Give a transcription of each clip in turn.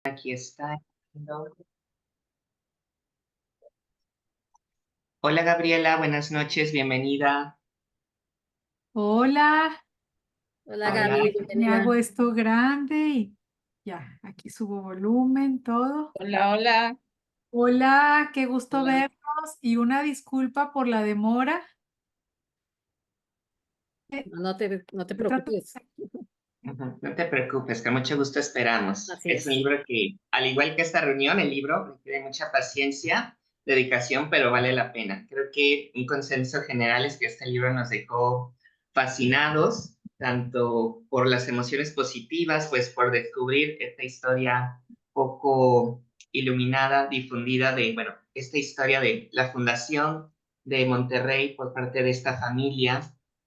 Aquí está. Hola Gabriela, buenas noches, bienvenida. Hola, Hola Hola, Gaby, me hago bienvenida. esto grande y ya, aquí subo volumen, todo. Hola, hola. Hola, qué gusto Hola. vernos y una disculpa por la demora. No te Trato- preocupes. ujú, no te preocupes, con mucho gusto esperamos. Así Es un es. libro que, al igual que esta reunión, el libro requiere mucha paciencia, dedicación, pero vale la pena. Creo que un consenso general es que este libro nos dejó fascinados, tanto por las emociones positivas, pues por descubrir esta historia poco iluminada, difundida de, bueno, esta historia de la fundación de Monterrey por parte de esta familia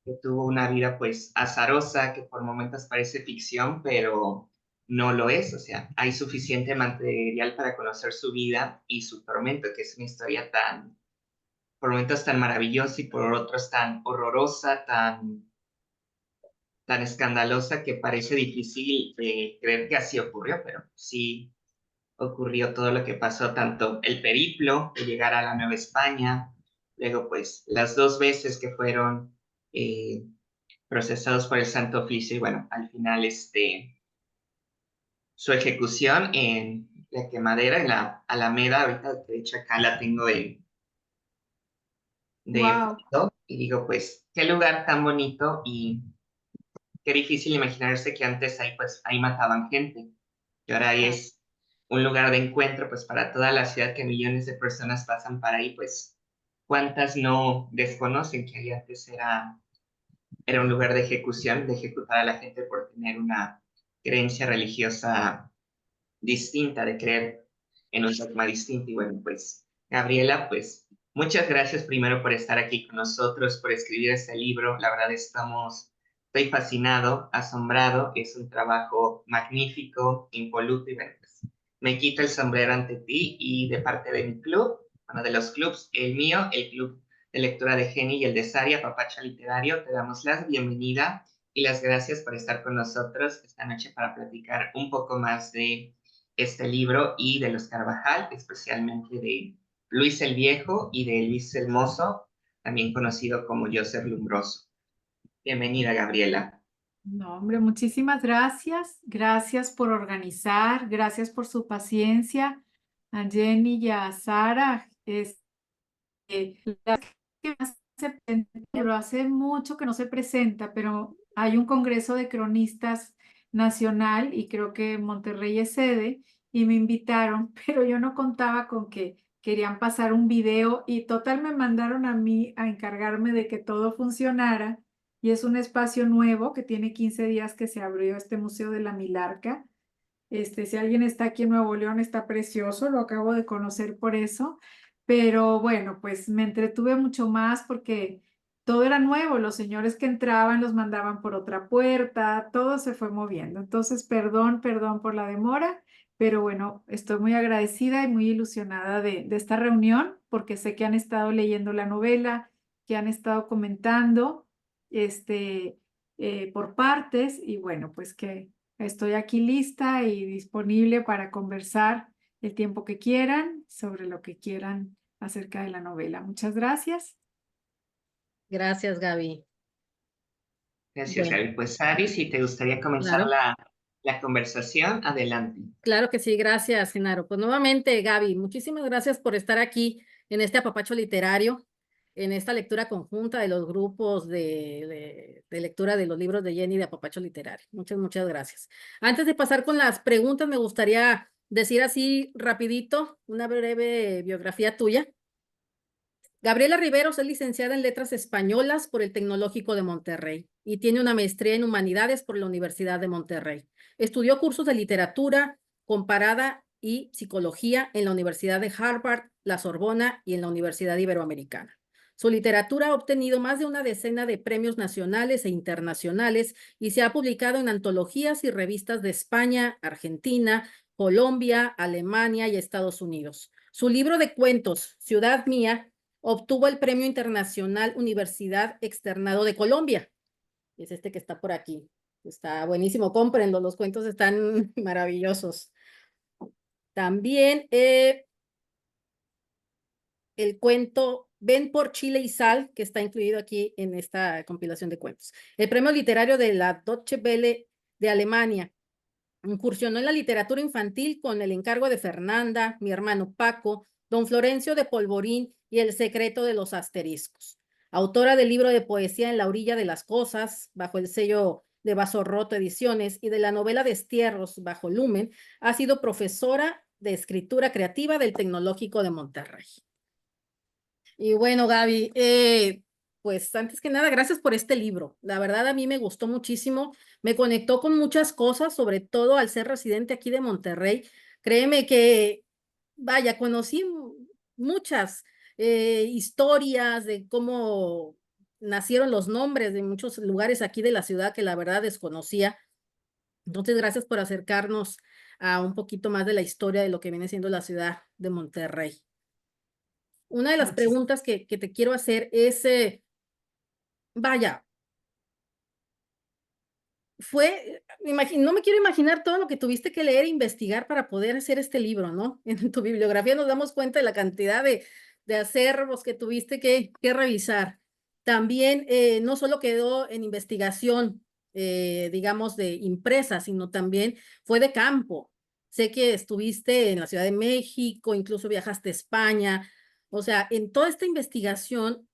que tuvo una vida pues azarosa, que por momentos parece ficción, pero no lo es. O sea, hay suficiente material para conocer su vida y su tormento, que es una historia tan, por momentos tan maravillosa y por otros tan horrorosa, tan escandalosa que parece difícil creer que así ocurrió, pero sí ocurrió todo lo que pasó, tanto el periplo de llegar a la Nueva España, luego pues las dos veces que fueron eh, procesados por el Santo Oficio y bueno, al final su ejecución en la quemadera, en la Alameda, ahorita de hecho acá la tengo de Wow, foto y digo pues qué lugar tan bonito y qué difícil imaginarse que antes ahí pues ahí mataban gente y ahora ahí Ah, es un lugar de encuentro pues para toda la ciudad que millones de personas pasan para ahí pues cuántas no desconocen que ahí antes era un lugar de ejecución, de ejecutar a la gente por tener una creencia religiosa distinta, de creer en un dogma distinto. Y bueno, pues, Gabriela, pues, muchas gracias primero por estar aquí con nosotros, por escribir este libro. La verdad estoy fascinado, asombrado. Es un trabajo magnífico, impoluto y bueno, pues, me quito el sombrero ante ti y de parte de mi club, bueno, de los clubs, el mío, el club de lectura de Geni y el de Saria, Papacha Literario, te damos la bienvenida y las gracias por estar con nosotros esta noche para platicar un poco más de este libro y de los Carvajal, especialmente de Luis el Viejo y de Luis el Mozo, también conocido como Joseph Lumbroso. Bienvenida, Gabriela. no, hombre, muchísimas gracias. Gracias por organizar, gracias por su paciencia. A Jenny y a Sara, la que más se presenta el libro, hace mucho que no se presenta, pero hay un congreso de cronistas nacional y creo que Monterrey es sede y me invitaron, pero yo no contaba con que querían pasar un video y total me mandaron a mí a encargarme de que todo funcionara y es un espacio nuevo que tiene 15 días que se abrió este Museo de la Milarca. Si alguien está aquí en Nuevo León, está precioso, lo acabo de conocer por eso, pero bueno, pues me entretuve mucho más porque todo era nuevo, los señores que entraban los mandaban por otra puerta, todo se fue moviendo. Entonces, perdón por la demora, pero bueno, estoy muy agradecida y muy ilusionada de esta reunión porque sé que han estado leyendo la novela, que han estado comentando, por partes y bueno, pues que estoy aquí lista y disponible para conversar el tiempo que quieran sobre lo que quieran acerca de la novela. Muchas gracias. gracias, Gaby. Gracias, Bueno, Gaby. Pues, Ari, si te gustaría comenzar claro, la conversación, adelante. claro que sí, gracias, Genaro. Pues nuevamente, Gaby, muchísimas gracias por estar aquí en este apapacho literario, en esta lectura conjunta de los grupos de lectura de los libros de Jenny de Apapacho Literario. Muchas gracias. Antes de pasar con las preguntas, me gustaría decir así rapidito una breve biografía tuya. Gabriela Riveros es licenciada en Letras Españolas por el Tecnológico de Monterrey y tiene una maestría en Humanidades por la Universidad de Monterrey. Estudió cursos de literatura comparada y psicología en la Universidad de Harvard, la Sorbona y en la Universidad Iberoamericana. Su literatura ha obtenido más de una decena de premios nacionales e internacionales y se ha publicado en antologías y revistas de España, Argentina, Colombia, Alemania y Estados Unidos. Su libro de cuentos, Ciudad Mía, obtuvo el Premio Internacional Universidad Externado de Colombia. Es este que está por aquí. Está buenísimo, cómprenlo, los cuentos están maravillosos. También el cuento Ven por Chile y Sal, que está incluido aquí en esta compilación de cuentos. El premio literario de la Deutsche Welle de Alemania. Incursionó en la literatura infantil con El encargo de Fernanda, Mi hermano Paco, Don Florencio de Polvorín y El secreto de los asteriscos. Autora del libro de poesía En la orilla de las cosas, bajo el sello de Vaso Roto Ediciones, y de la novela Destierros, bajo Lumen, ha sido profesora de escritura creativa del Tecnológico de Monterrey. Y bueno, Gaby, pues antes que nada, gracias por este libro. La verdad, a mí me gustó muchísimo. Me conectó con muchas cosas, sobre todo al ser residente aquí de Monterrey. Créeme que, vaya, conocí muchas historias de cómo nacieron los nombres de muchos lugares aquí de la ciudad que la verdad desconocía. Entonces, gracias por acercarnos a un poquito más de la historia de lo que viene siendo la ciudad de Monterrey. Una de las Muchis- preguntas que te quiero hacer es, vaya, no me quiero imaginar todo lo que tuviste que leer e investigar para poder hacer este libro, ¿no? En tu bibliografía nos damos cuenta de la cantidad de acervos que tuviste que revisar. También no solo quedó en investigación, digamos, de impresa, sino también fue de campo. Sé que estuviste en la Ciudad de México, incluso viajaste a España. O sea, en toda esta investigación,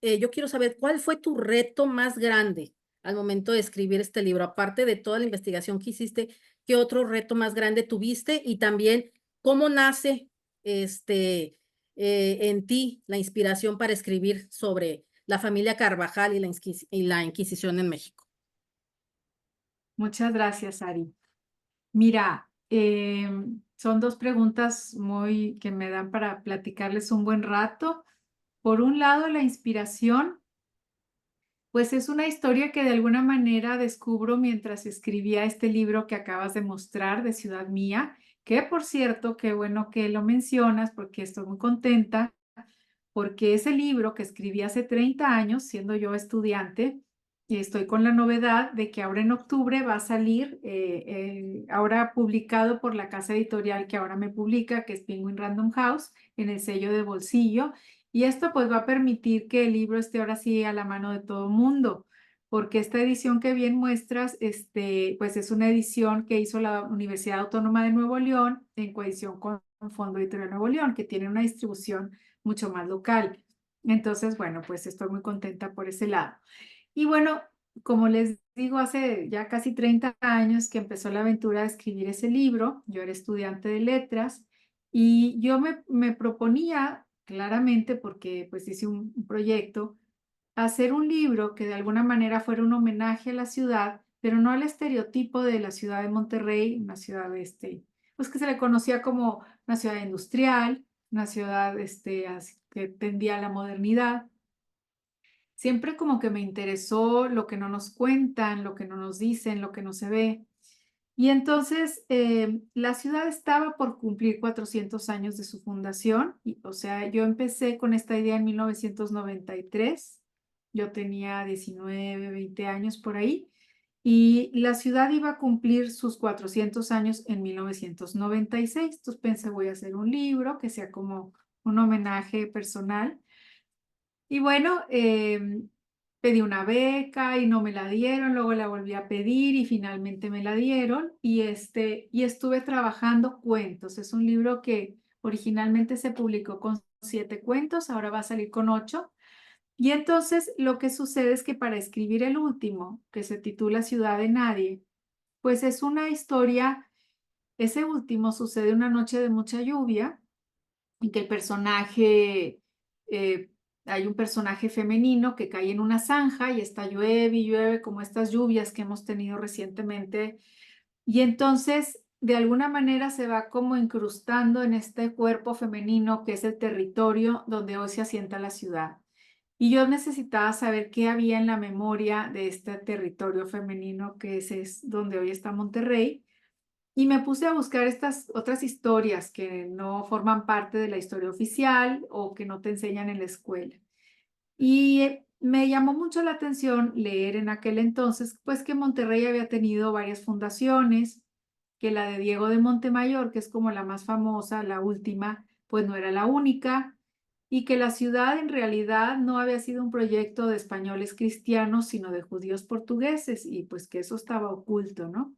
yo quiero saber cuál fue tu reto más grande al momento de escribir este libro, aparte de toda la investigación que hiciste, ¿qué otro reto más grande tuviste? Y también, ¿cómo nace en ti la inspiración para escribir sobre la familia Carvajal y la Inquisición en México? Muchas gracias, Ari. Mira, son dos preguntas muy que me dan para platicarles un buen rato. Por un lado, la inspiración, pues es una historia que de alguna manera descubro mientras escribía este libro que acabas de mostrar de Ciudad Mía, que por cierto, qué bueno que lo mencionas porque estoy muy contenta, porque ese libro que escribí hace 30 años, siendo yo estudiante, y estoy con la novedad de que ahora en octubre va a salir, ahora publicado por la casa editorial que ahora me publica, que es Penguin Random House, en el sello de bolsillo. Y esto pues va a permitir que el libro esté ahora sí a la mano de todo el mundo, porque esta edición que bien muestras, pues es una edición que hizo la Universidad Autónoma de Nuevo León en coedición con Fondo Editorial Nuevo León, que tiene una distribución mucho más local. Entonces, bueno, pues estoy muy contenta por ese lado. Y bueno, como les digo, hace ya casi 30 años que empezó la aventura de escribir ese libro, yo era estudiante de letras y yo me proponía claramente, porque pues hice un proyecto, hacer un libro que de alguna manera fuera un homenaje a la ciudad, pero no al estereotipo de la ciudad de Monterrey, una ciudad pues que se le conocía como una ciudad industrial, una ciudad que tendía a la modernidad. Siempre como que me interesó lo que no nos cuentan, lo que no nos dicen, lo que no se ve. Y entonces la ciudad estaba por cumplir 400 años de su fundación. O sea, yo empecé con esta idea en 1993. Yo tenía 19, 20 años por ahí. Y la ciudad iba a cumplir sus 400 años en 1996. Entonces pensé, voy a hacer un libro que sea como un homenaje personal. Y bueno, pedí una beca y no me la dieron, luego la volví a pedir y finalmente me la dieron y estuve trabajando cuentos. Es un libro que originalmente se publicó con 7 cuentos, ahora va a salir con 8. Y entonces lo que sucede es que para escribir el último, que se titula Ciudad de Nadie, pues es una historia, ese último sucede una noche de mucha lluvia en que el personaje, hay un personaje femenino que cae en una zanja y está llueve y llueve como estas lluvias que hemos tenido recientemente. Y entonces, de alguna manera se va como incrustando en este cuerpo femenino que es el territorio donde hoy se asienta la ciudad. Y yo necesitaba saber qué había en la memoria de este territorio femenino que es donde hoy está Monterrey. Y me puse a buscar estas otras historias que no forman parte de la historia oficial o que no te enseñan en la escuela. Y me llamó mucho la atención leer en aquel entonces, pues que Monterrey había tenido varias fundaciones, que la de Diego de Montemayor, que es como la más famosa, la última, pues no era la única, y que la ciudad en realidad no había sido un proyecto de españoles cristianos, sino de judíos portugueses, y pues que eso estaba oculto, ¿no?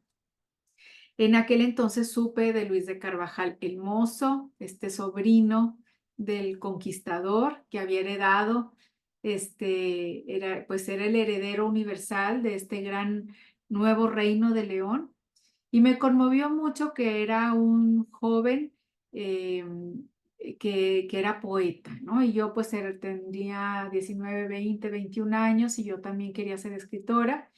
En aquel entonces supe de Luis de Carvajal el Mozo, este sobrino del conquistador que había heredado, pues era el heredero universal de este gran nuevo reino de León. Y me conmovió mucho que era un joven eh, que era poeta, ¿no? Y yo pues tendría 19, 20, 21 años y yo también quería ser escritora.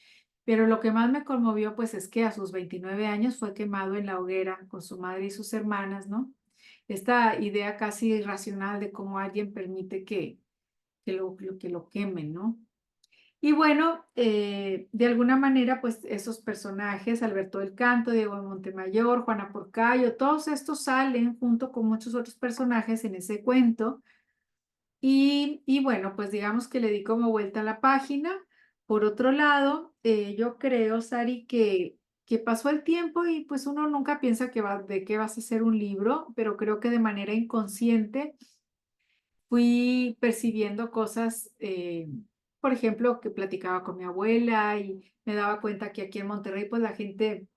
Pero lo que más me conmovió, pues, es que a sus 29 años fue quemado en la hoguera con su madre y sus hermanas, ¿no? Esta idea casi irracional de cómo alguien permite que lo quemen, ¿no? Y bueno, de alguna manera, pues, esos personajes, Alberto del Canto, Diego de Montemayor, Juana Porcayo, todos estos salen junto con muchos otros personajes en ese cuento. Y bueno, pues digamos que le di como vuelta a la página. Por otro lado, yo creo, Sari, que pasó el tiempo y pues uno nunca piensa de qué vas a hacer un libro, pero creo que de manera inconsciente fui percibiendo cosas, por ejemplo, que platicaba con mi abuela y me daba cuenta que aquí en Monterrey, pues la gente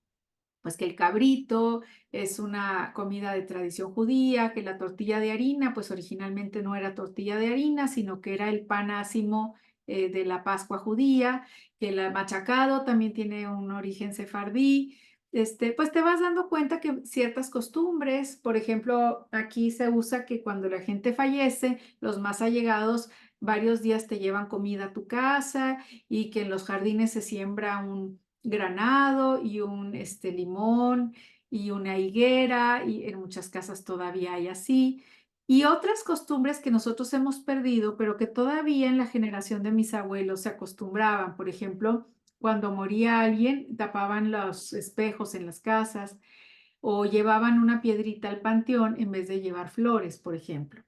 pues que el cabrito es una comida de tradición judía, que la tortilla de harina, pues originalmente no era tortilla de harina, sino que era el pan ácimo de la Pascua judía, que el machacado también tiene un origen sefardí. Pues te vas dando cuenta que ciertas costumbres, por ejemplo, aquí se usa que cuando la gente fallece, los más allegados varios días te llevan comida a tu casa y que en los jardines se siembra un granado y un limón y una higuera, y en muchas casas todavía hay así. Y otras costumbres que nosotros hemos perdido, pero que todavía en la generación de mis abuelos se acostumbraban. Por ejemplo, cuando moría alguien, tapaban los espejos en las casas o llevaban una piedrita al panteón en vez de llevar flores, por ejemplo.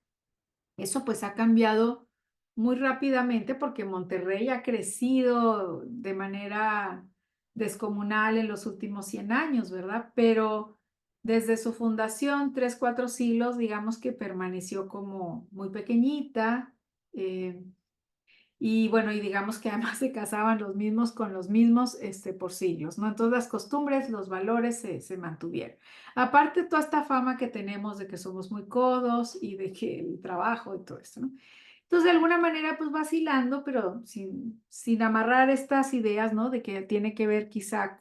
Eso pues ha cambiado muy rápidamente porque Monterrey ha crecido de manera descomunal en los últimos 100 años, ¿verdad? Pero desde su fundación, 3, 4 siglos, digamos que permaneció como muy pequeñita. eh, y bueno, y digamos que además se casaban los mismos con los mismos por siglos, ¿no? Entonces las costumbres, los valores se mantuvieron. Aparte toda esta fama que tenemos de que somos muy codos y de que el trabajo y todo esto, ¿no? Entonces de alguna manera pues vacilando, pero sin amarrar estas ideas, ¿no? De que tiene que ver quizá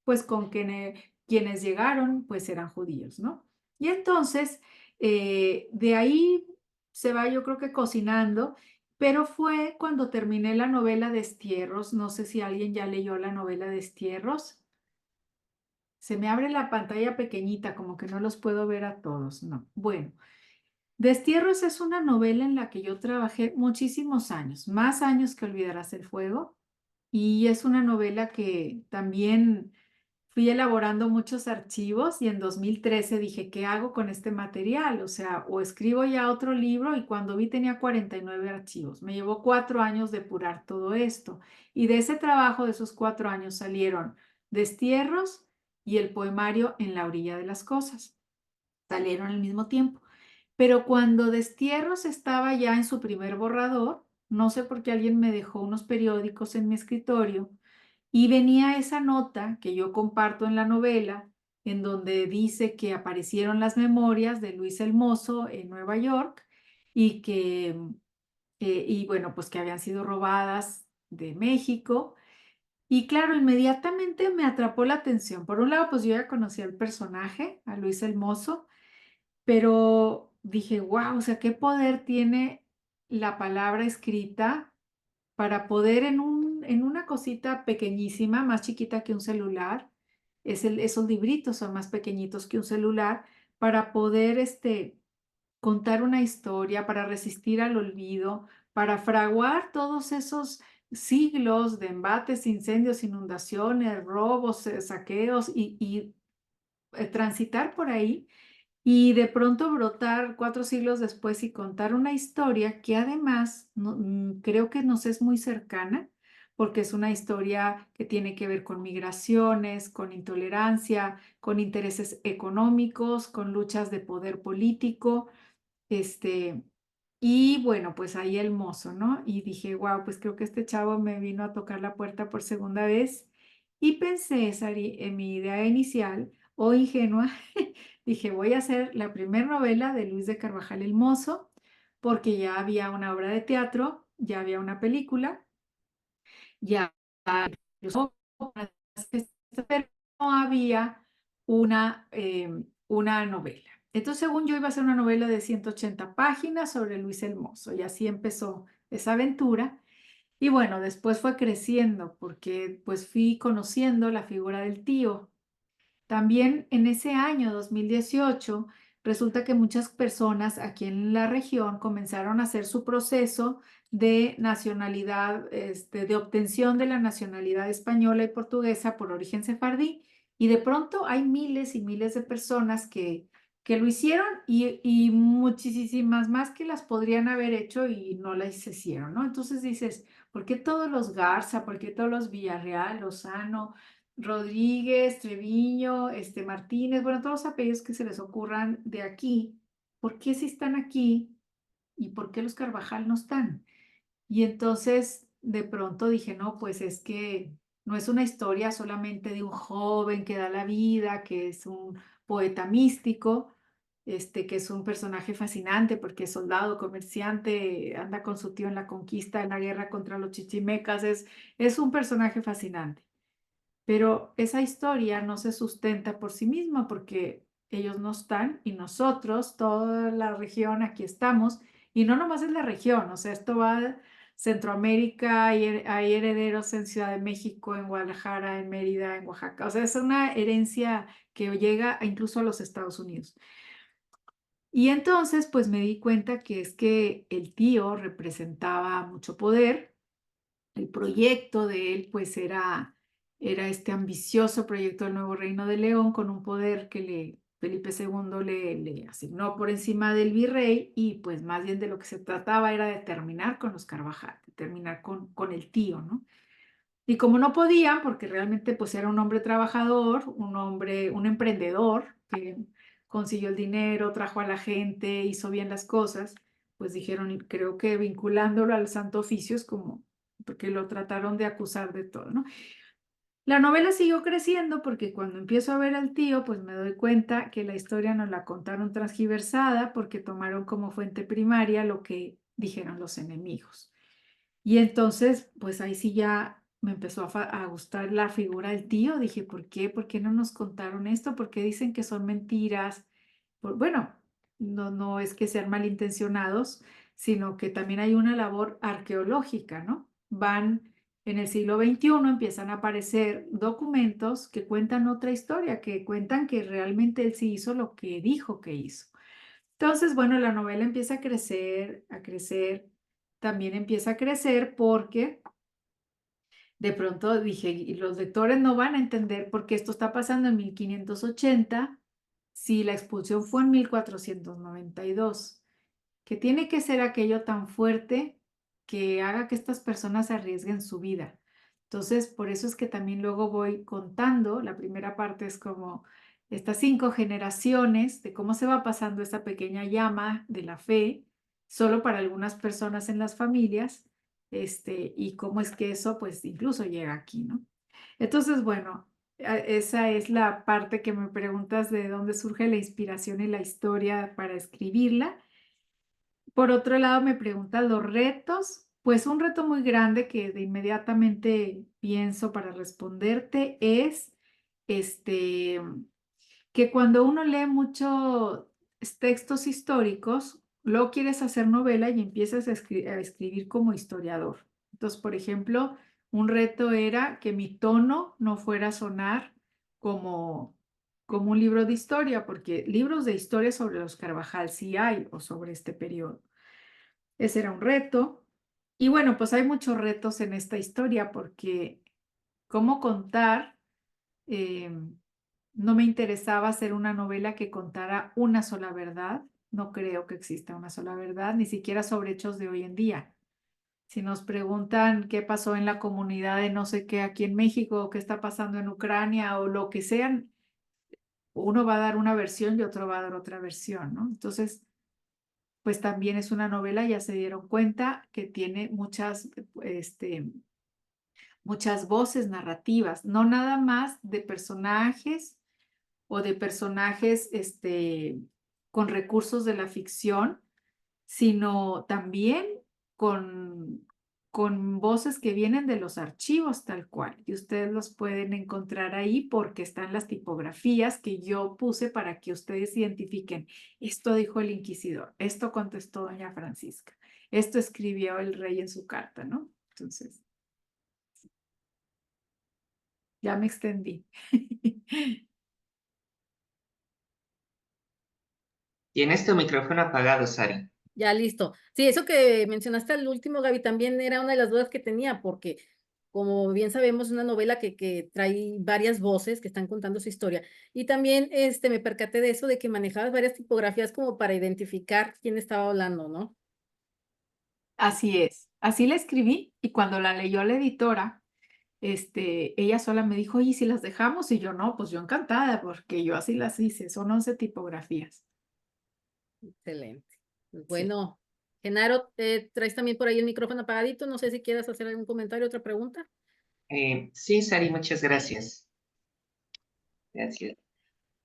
pues con quienes llegaron pues eran judíos, ¿no? Y entonces de ahí se va yo creo que cocinando, pero fue cuando terminé la novela Destierros. No sé si alguien ya leyó la novela Destierros. Se me abre la pantalla pequeñita, como que no los puedo ver a todos. No. Bueno, Destierros es una novela en la que yo trabajé muchísimos años, más años que Olvidarás el fuego. Y es una novela que también fui elaborando muchos archivos y en 2013 dije, ¿qué hago con este material? O sea, o escribo ya otro libro y cuando vi tenía 49 archivos. Me llevó 4 años depurar todo esto. Y de ese trabajo, de esos 4 años, salieron Destierros y el poemario En la orilla de las cosas. Salieron al mismo tiempo. Pero cuando Destierros estaba ya en su primer borrador, no sé por qué alguien me dejó unos periódicos en mi escritorio y venía esa nota que yo comparto en la novela, en donde dice que aparecieron las memorias de Luis el Mozo en Nueva York y y bueno, pues que habían sido robadas de México. Y claro, inmediatamente me atrapó la atención. Por un lado, pues yo ya conocía al personaje, a Luis el Mozo, pero dije, wow, o sea, qué poder tiene la palabra escrita para poder en una cosita pequeñísima, más chiquita que un celular, esos libritos son más pequeñitos que un celular, para poder contar una historia, para resistir al olvido, para fraguar todos esos siglos de embates, incendios, inundaciones, robos, saqueos y transitar por ahí y de pronto brotar 4 siglos después y contar una historia que además creo que nos es muy cercana, porque es una historia que tiene que ver con migraciones, con intolerancia, con intereses económicos, con luchas de poder político, y bueno, pues ahí el mozo, ¿no? Y dije, wow, pues creo que este chavo me vino a tocar la puerta por segunda vez. Y pensé, Sari, en mi idea inicial, o ingenua, dije, voy a hacer la primera novela de Luis de Carvajal el Mozo, porque ya había una obra de teatro, ya había una película, ya incluso, pero no había una novela. Entonces, según yo, iba a ser una novela de 180 páginas sobre Luis el Mozo, y así empezó esa aventura. Y bueno, después fue creciendo porque pues fui conociendo la figura del tío. También en ese año 2018 resulta que muchas personas aquí en la región comenzaron a hacer su proceso de nacionalidad, de obtención de la nacionalidad española y portuguesa por origen sefardí, y de pronto hay miles y miles de personas que lo hicieron, y muchísimas más que las podrían haber hecho y no las hicieron, ¿no? Entonces dices, ¿por qué todos los Garza? ¿Por qué todos los Villarreal, Lozano, Rodríguez, Treviño, Martínez, bueno, todos los apellidos que se les ocurran de aquí? ¿Por qué si están aquí y por qué los Carvajal no están? Y entonces de pronto dije, no, pues es que no es una historia solamente de un joven que da la vida, que es un poeta místico, que es un personaje fascinante porque es soldado, comerciante, anda con su tío en la conquista, en la guerra contra los chichimecas, es un personaje fascinante. Pero esa historia no se sustenta por sí misma porque ellos no están y nosotros, toda la región, aquí estamos. Y no nomás es la región, o sea, esto va a Centroamérica, hay herederos en Ciudad de México, en Guadalajara, en Mérida, en Oaxaca. O sea, es una herencia que llega incluso a los Estados Unidos. Y entonces, pues me di cuenta que es que el tío representaba mucho poder. El proyecto de él, pues era este ambicioso proyecto del nuevo Reino de León, con un poder que Felipe II le asignó por encima del virrey, y pues más bien de lo que se trataba era de terminar con los Carvajal, de terminar con el tío, ¿no? Y como no podían, porque realmente pues era un hombre trabajador, un hombre, un emprendedor que consiguió el dinero, trajo a la gente, hizo bien las cosas, pues dijeron, creo que vinculándolo al Santo Oficio es como, porque lo trataron de acusar de todo, ¿no? La novela siguió creciendo porque cuando empiezo a ver al tío, pues me doy cuenta que la historia nos la contaron transgiversada porque tomaron como fuente primaria lo que dijeron los enemigos. Y entonces, pues ahí sí ya me empezó a gustar la figura del tío. Dije, ¿por qué? ¿Por qué no nos contaron esto? ¿Por qué dicen que son mentiras? Bueno, no es que sean malintencionados, sino que también hay una labor arqueológica, ¿no? Van en el siglo XXI, empiezan a aparecer documentos que cuentan otra historia, que cuentan que realmente él sí hizo lo que dijo que hizo. Entonces, bueno, la novela empieza a crecer, también empieza a crecer porque de pronto dije, y los lectores no van a entender por qué esto está pasando en 1580 si la expulsión fue en 1492. Que tiene que ser aquello tan fuerte que haga que estas personas arriesguen su vida. Entonces, por eso es que también luego voy contando, la primera parte es como estas 5 generaciones de cómo se va pasando esta pequeña llama de la fe, solo para algunas personas en las familias, y cómo es que eso pues incluso llega aquí, ¿no? Entonces, bueno, esa es la parte que me preguntas de dónde surge la inspiración y la historia para escribirla. Por otro lado, me preguntas los retos. Pues un reto muy grande que de inmediatamente pienso para responderte es este, que cuando uno lee muchos textos históricos, luego quieres hacer novela y empiezas a escribir como historiador. Entonces, por ejemplo, un reto era que mi tono no fuera a sonar como un libro de historia, porque libros de historia sobre los Carvajal sí hay, o sobre este periodo. Ese era un reto. Y bueno, pues hay muchos retos en esta historia porque cómo contar, eh, no me interesaba hacer una novela que contara una sola verdad. No creo que exista una sola verdad, ni siquiera sobre hechos de hoy en día, Si nos preguntan qué pasó en la comunidad de no sé qué aquí en México, o qué está pasando en Ucrania o lo que sean, uno va a dar una versión y otro va a dar otra versión, ¿no? Entonces, pues también es una novela, ya se dieron cuenta que tiene muchas voces narrativas, no nada más de personajes o de personajes con recursos de la ficción, sino también con, con voces que vienen de los archivos tal cual. Y ustedes los pueden encontrar ahí porque están las tipografías que yo puse para que ustedes identifiquen. Esto dijo el inquisidor, esto contestó doña Francisca, esto escribió el rey en su carta, ¿no? Entonces, ya me extendí. Tienes tu micrófono apagado, Sari. Ya listo. Sí, eso que mencionaste al último, Gaby, también era una de las dudas que tenía, porque como bien sabemos, es una novela que trae varias voces que están contando su historia. Y también me percaté de eso, de que manejabas varias tipografías como para identificar quién estaba hablando, ¿no? Así es, así la escribí y cuando la leyó la editora, ella sola me dijo, oye, si las dejamos y yo no, pues yo encantada porque yo así las hice, son 11 tipografías. Excelente. Pues Sí. bueno, Genaro, traes también por ahí el micrófono apagadito. No sé si quieras hacer algún comentario, otra pregunta. Sí, Sari, muchas gracias. Gracias.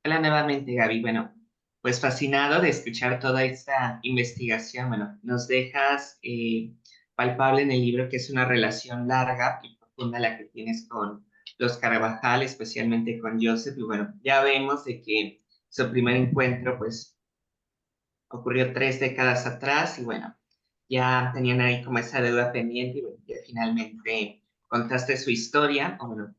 Hola nuevamente, Gaby. Bueno, pues fascinado de escuchar toda esta investigación. Bueno, nos dejas palpable en el libro que es una relación larga y profunda la que tienes con los Carvajal, especialmente con Joseph. Y bueno, ya vemos de que su primer encuentro, pues, ocurrió 3 décadas atrás y bueno, ya tenían ahí como esa deuda pendiente y bueno, ya finalmente contaste su historia, o bueno,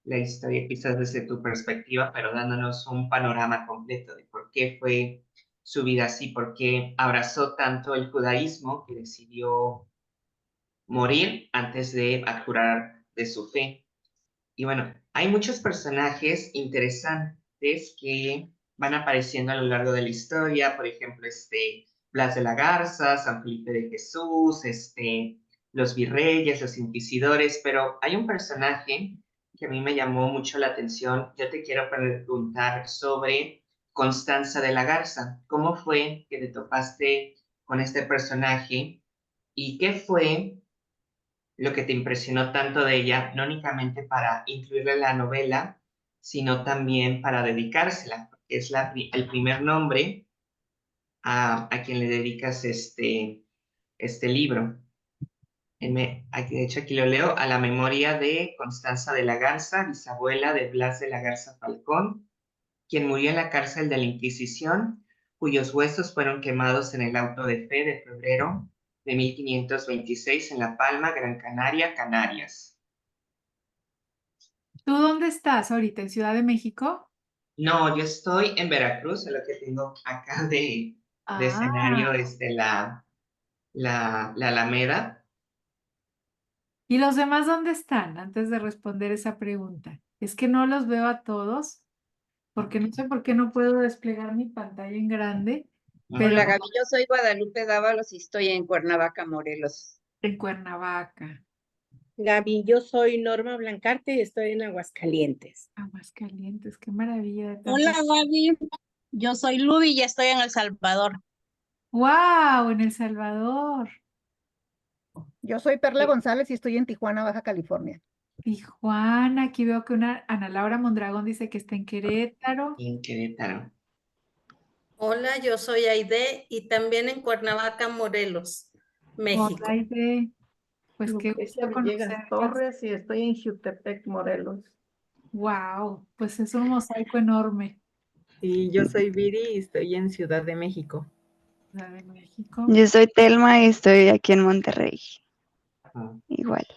la historia quizás desde tu perspectiva, pero dándonos un panorama completo de por qué fue su vida así, por qué abrazó tanto el judaísmo que decidió morir antes de abjurar de su fe. Y bueno, hay muchos personajes interesantes que van apareciendo a lo largo de la historia, por ejemplo, Blas de la Garza, San Felipe de Jesús, los virreyes, los inquisidores, pero hay un personaje que a mí me llamó mucho la atención. Yo te quiero preguntar sobre Constanza de la Garza. ¿Cómo fue que te topaste con este personaje y qué fue lo que te impresionó tanto de ella, no únicamente para incluirla en la novela, sino también para dedicársela, porque es el primer nombre a quien le dedicas este libro. De hecho, aquí lo leo, a la memoria de Constanza de la Garza, bisabuela de Blas de la Garza Falcón, quien murió en la cárcel de la Inquisición, cuyos huesos fueron quemados en el auto de fe de febrero de 1526 en La Palma, Gran Canaria, Canarias. ¿Tú dónde estás ahorita? ¿En Ciudad de México? No, yo estoy en Veracruz, es lo que tengo acá de escenario, Ah, la Alameda. ¿y los demás dónde están? Antes de responder esa pregunta. Es que no los veo a todos, porque no sé por qué no puedo desplegar mi pantalla en grande, pero Hola Gaby, yo soy Guadalupe Dávalos y estoy en Cuernavaca, Morelos. en Cuernavaca, Gaby, yo soy Norma Blancarte y estoy en Aguascalientes. Aguascalientes, qué maravilla de Hola tantas. Gaby, yo soy Luby y estoy en El Salvador. ¡Wow! En El Salvador, Yo soy Perla eh, González y estoy en Tijuana, Baja California. Tijuana. Aquí veo que una Ana Laura Mondragón dice que está en Querétaro. En Querétaro. Hola, yo soy Aide y también en Cuernavaca, Morelos, Hola, México. Aide. Pues qué Lucrecia gusto Villegas conocerlas. Torres y estoy en Jutepec, Morelos. Wow, pues es un mosaico enorme. Y yo soy Viri y estoy en Ciudad de México. La de México. Yo soy Telma y estoy aquí en Monterrey. Ah, Igual.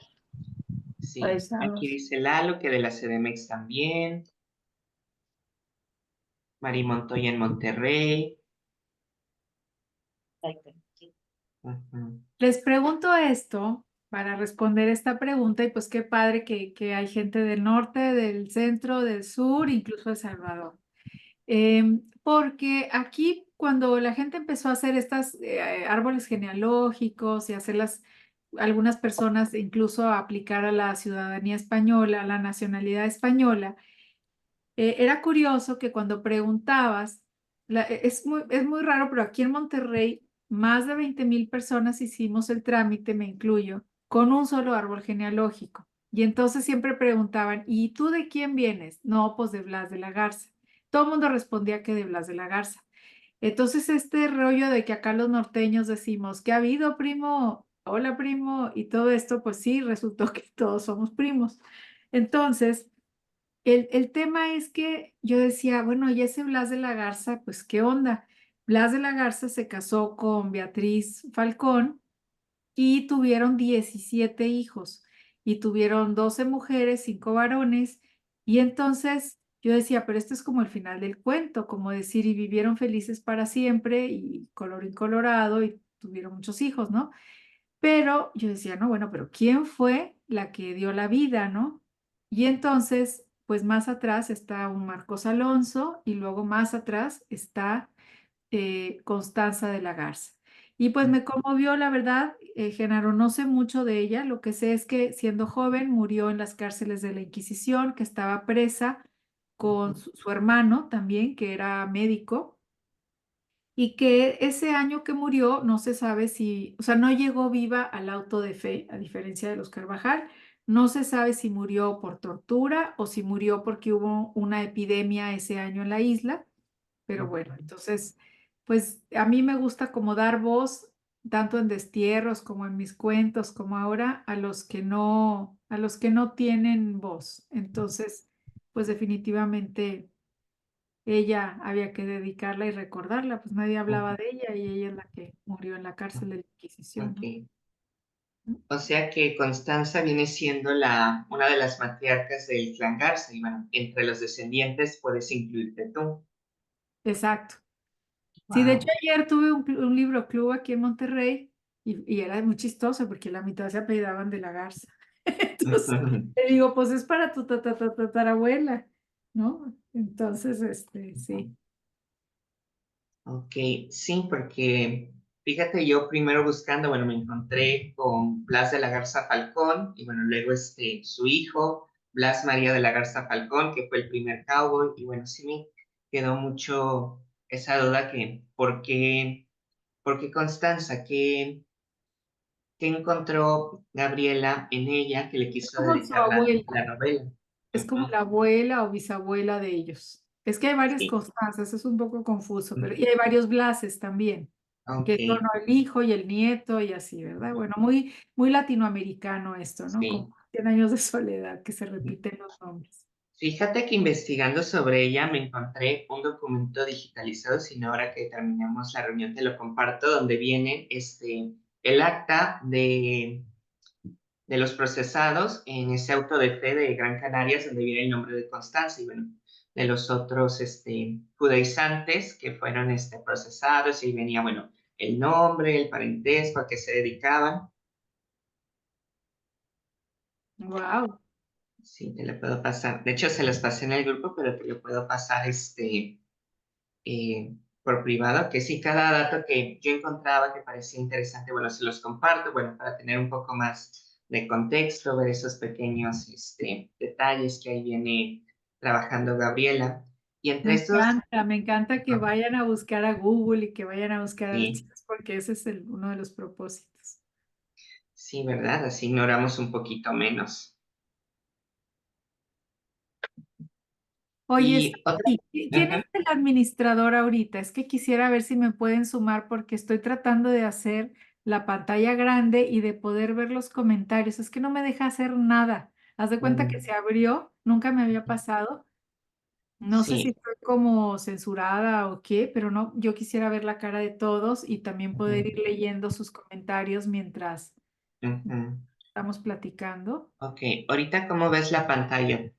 sí, Paisanos. aquí dice Lalo que de la CDMX también. Mari Montoya en Monterrey. Ujú. Les pregunto esto para responder esta pregunta y pues qué padre que hay gente del norte, del centro, del sur, incluso de Salvador. Porque aquí cuando la gente empezó a hacer estas árboles genealógicos y hacer algunas personas incluso aplicar a la ciudadanía española, a la nacionalidad española. Era curioso que cuando preguntabas, es muy raro, pero aquí en Monterrey más de 20,000 personas hicimos el trámite, me incluyo, con un solo árbol genealógico. Y entonces siempre preguntaban, ¿y tú de quién vienes? No, pues de Blas de la Garza. Todo el mundo respondía que de Blas de la Garza. Entonces este rollo de que acá los norteños decimos, ¿qué ha habido, primo? Hola, primo. Y todo esto, pues sí, resultó que todos somos primos. Entonces, el tema es que yo decía, bueno, y ese Blas de la Garza, pues, ¿qué onda? Blas de la Garza se casó con Beatriz Falcón y tuvieron 17 hijos y tuvieron 12 mujeres, 5 varones. Y entonces yo decía, pero esto es como el final del cuento, como decir, y vivieron felices para siempre y colorín colorado y tuvieron muchos hijos, ¿no? Pero yo decía, no, bueno, pero ¿quién fue la que dio la vida, no? Y entonces, pues más atrás está un Marcos Alonso y luego más atrás está Constanza de la Garza. Y pues me conmovió, la verdad, Genaro, no sé mucho de ella, lo que sé es que siendo joven murió en las cárceles de la Inquisición, que estaba presa con su hermano también, que era médico y que ese año que murió no se sabe si, o sea, no llegó viva al auto de fe, a diferencia de los Carvajal, no se sabe si murió por tortura o si murió porque hubo una epidemia ese año en la isla, pero bueno, entonces, pues a mí me gusta como dar voz, tanto en destierros como en mis cuentos, como ahora, a los que no tienen voz. Entonces, pues definitivamente ella había que dedicarla y recordarla, pues nadie hablaba de ella y ella es la que murió en la cárcel de la Inquisición, ¿no? Ok. O sea que Constanza viene siendo una de las matriarcas del clan Garza, y bueno, entre los descendientes puedes incluirte tú. Exacto. Sí, de hecho Wow. ayer tuve un libro club aquí en Monterrey y era muy chistoso porque la mitad se apellidaban de la Garza. Entonces, le digo, pues es para tu tatarabuela, ¿no? Entonces, sí. Ok, sí, porque fíjate, yo primero buscando, bueno, me encontré con Blas de la Garza Falcón y bueno, luego su hijo, Blas María de la Garza Falcón, que fue el primer cowboy, y bueno, sí me quedó mucho esa duda que, por qué Constanza? ¿Qué encontró Gabriela en ella que le Es quiso como su dedicar abuela, la novela? es como Ujú. la abuela o bisabuela de ellos. Es que hay varias Sí, Constanzas, es un poco confuso, pero y ujú. hay varios Blases también, Ok, que son el hijo y el nieto y así, ¿verdad? Bueno, muy, muy latinoamericano esto, ¿no? sí. Como 100 años de soledad, que se repiten los nombres. Fíjate que investigando sobre ella me encontré un documento digitalizado, sino ahora que terminemos la reunión te lo comparto, donde viene el acta de los procesados en ese auto de fe de Gran Canarias, donde viene el nombre de Constanza y bueno, de los otros judaizantes que fueron procesados y venía, bueno, el nombre, el parentesco, a qué se dedicaban. Wow. Sí, te lo puedo pasar. De hecho, se los pasé en el grupo, pero te lo puedo pasar por privado, que sí, cada dato que yo encontraba que parecía interesante, bueno, se los comparto, bueno, para tener un poco más de contexto, ver esos pequeños detalles que ahí viene trabajando Gabriela. Y entre estos, Me encanta que vayan a buscar a Google y que vayan a buscar sí, archivos, porque ese es uno de los propósitos. sí, ¿verdad? Así ignoramos un poquito menos. Oye, Y otra, ¿quién ujú, es el administrador ahorita? Es que quisiera ver si me pueden sumar porque estoy tratando de hacer la pantalla grande y de poder ver los comentarios. Es que no me deja hacer nada. Haz de cuenta que se abrió, nunca me había pasado. No sé si sí, estoy como censurada o qué, pero no, yo quisiera ver la cara de todos y también poder ir ujú, leyendo sus comentarios mientras ujú. estamos platicando. Ok, ahorita, ¿cómo ves la pantalla?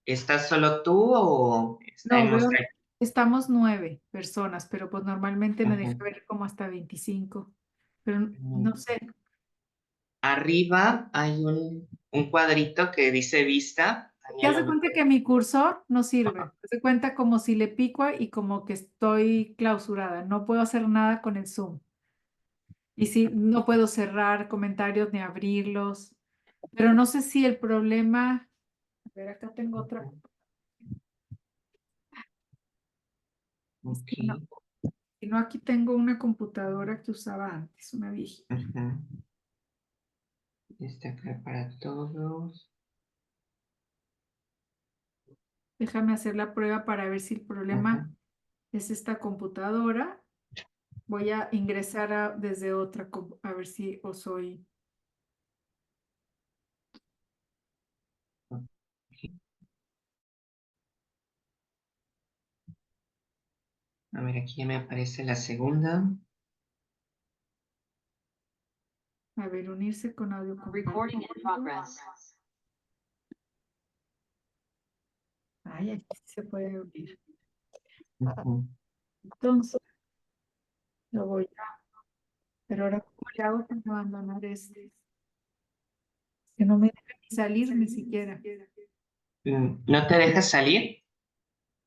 ¿Estás solo tú o está No, en veo, mostrar? estamos 9 personas, pero pues normalmente me deja Ujú. ver como hasta 25, pero Mm. no sé. Arriba hay un cuadrito que dice vista. Ahí ¿Te a das lo cuenta mejor. que mi cursor no sirve? Ajá. ¿Te das cuenta como si le pico y como que estoy clausurada? No puedo hacer nada con el Zoom. Y sí, no puedo cerrar comentarios ni abrirlos. Pero no sé si el problema. A ver, acá tengo otra. Ok. No, si no, aquí tengo una computadora que usaba antes, una viejita. Ajá. Está acá para todos. Déjame hacer la prueba para ver si el Ajá. problema es esta computadora. Voy a ingresar desde otra, a ver si o soy. A ver, aquí ya me aparece la segunda. A ver, unirse con audio. Ay, aquí sí se puede unir. Ujú. Entonces, lo voy a. Pero ahora, ¿cómo le hago para abandonar este? Que no me deja ni salirme siquiera. ¿No te dejas salir?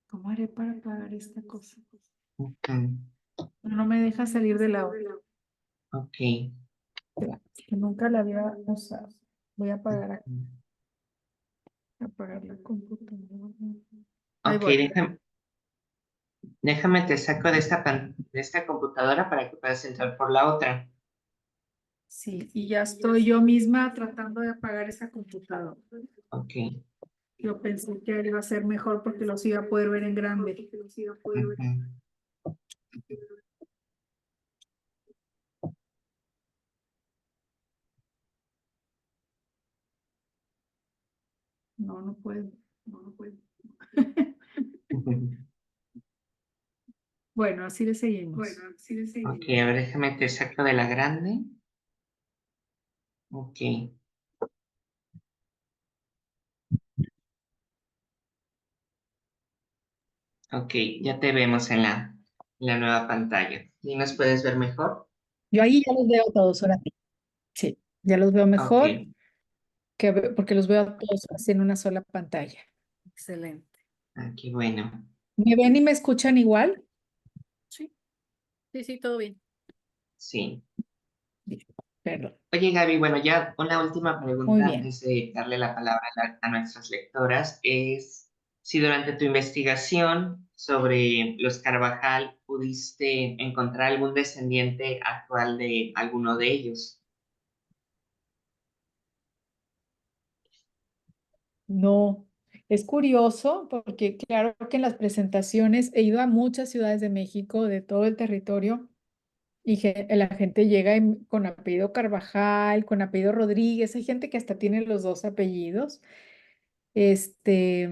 ¿Cómo haré para apagar esta cosa? Ujú. No me deja salir de la otra. Ok. Espera, que nunca la había usado. Voy a apagar, Ujú. apagar la computadora. Ahí Ok, voy. déjame te saco de esta computadora para que puedas entrar por la otra. Sí, y ya estoy yo misma tratando de apagar esa computadora. Ok. Yo pensé que iba a ser mejor porque los iba a poder ver en grande. Ujú. No, no puedo. No, no puedo. Ujú. Bueno, así le seguimos. Ok, a ver, déjame te saco de la grande. Ok. Ok, ya te vemos en la nueva pantalla. ¿Y nos puedes ver mejor? Yo ahí ya los veo todos ahora sí. Sí, ya los veo Ok. mejor porque los veo a todos así en una sola pantalla. Excelente. Ah, qué bueno. ¿Me ven y me escuchan igual? Sí, sí, sí, todo bien. Sí. Perdón. Oye, Gaby, bueno, ya una última Muy pregunta bien. antes de darle la palabra a nuestras lectoras es si durante tu investigación sobre los Carvajal pudiste encontrar algún descendiente actual de alguno de ellos. No, es curioso porque claro que en las presentaciones he ido a muchas ciudades de México, de todo el territorio, y la gente llega con apellido Carvajal, con apellido Rodríguez, hay gente que hasta tiene los dos apellidos, este,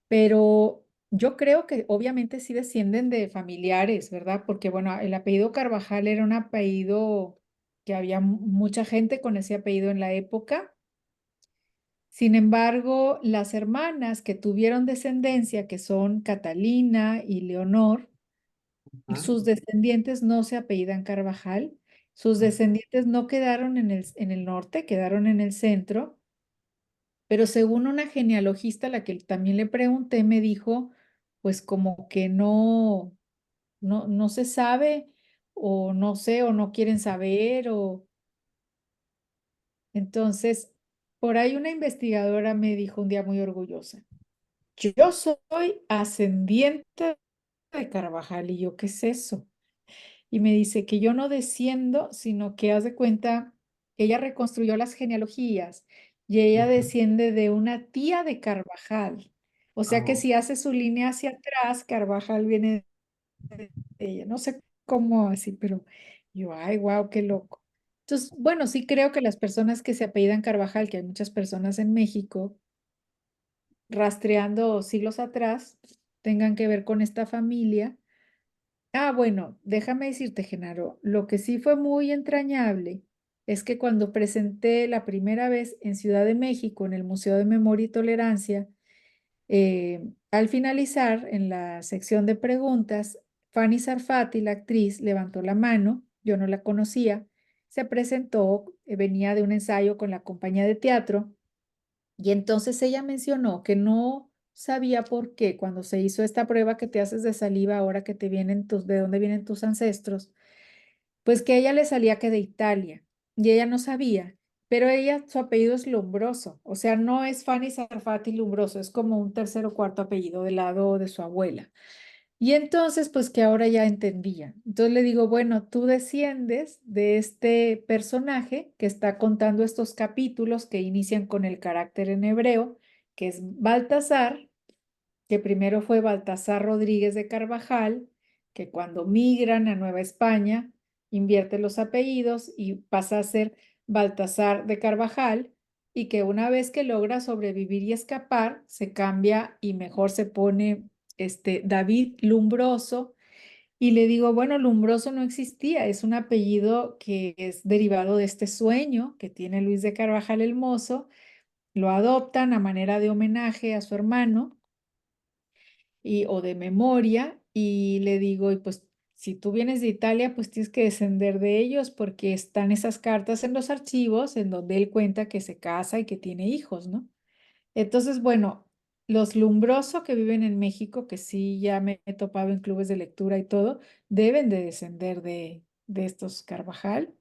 pero yo creo que obviamente sí descienden de familiares, ¿verdad? Porque bueno, el apellido Carvajal era un apellido que había mucha gente con ese apellido en la época. Sin embargo, las hermanas que tuvieron descendencia, que son Catalina y Leonor, Ajá. sus descendientes no se apellidan Carvajal, sus descendientes no quedaron en el norte, quedaron en el centro, pero según una genealogista a la que también le pregunté, me dijo, pues como que no se sabe, o no sé, o no quieren saber, o entonces, por ahí una investigadora me dijo un día muy orgullosa. Yo soy ascendiente de Carvajal y yo, ¿qué es eso? Y me dice que yo no desciendo, sino que haz de cuenta, ella reconstruyó las genealogías y ella Ujú. desciende de una tía de Carvajal. O sea que Oh, si hace su línea hacia atrás, Carvajal viene de ella. No sé cómo así, pero yo, ay, wow, qué loco. Entonces, bueno, sí creo que las personas que se apellidan Carvajal, que hay muchas personas en México, rastreando siglos atrás tengan que ver con esta familia. Ah, bueno, déjame decirte, Genaro, lo que sí fue muy entrañable es que cuando presenté la primera vez en Ciudad de México, en el Museo de Memoria y Tolerancia, al finalizar, en la sección de preguntas, Fanny Sarfati, la actriz, levantó la mano, yo no la conocía, se presentó, venía de un ensayo con la compañía de teatro y entonces ella mencionó que no sabía por qué cuando se hizo esta prueba que te haces de saliva ahora que te vienen de dónde vienen tus ancestros, pues que a ella le salía que de Italia y ella no sabía, pero ella, su apellido es Lumbroso, o sea, no es Fanny Sarfati Lumbroso, es como un tercer o cuarto apellido del lado de su abuela. Y entonces, pues que ahora ya entendía. Entonces le digo, bueno, tú desciendes de este personaje que está contando estos capítulos que inician con el carácter en hebreo, que es Baltasar, que primero fue Baltasar Rodríguez de Carvajal, que cuando migran a Nueva España invierte los apellidos y pasa a ser Baltasar de Carvajal, y que una vez que logra sobrevivir y escapar, se cambia y mejor se pone David Lumbroso. Y le digo, bueno, Lumbroso no existía, es un apellido que es derivado de este sueño que tiene Luis de Carvajal el Mozo, lo adoptan a manera de homenaje a su hermano o de memoria, y le digo, y pues si tú vienes de Italia, pues tienes que descender de ellos porque están esas cartas en los archivos en donde él cuenta que se casa y que tiene hijos, ¿no? Entonces, bueno, los Lumbroso que viven en México, que sí ya me he topado en clubes de lectura y todo, deben de descender de estos Carvajal.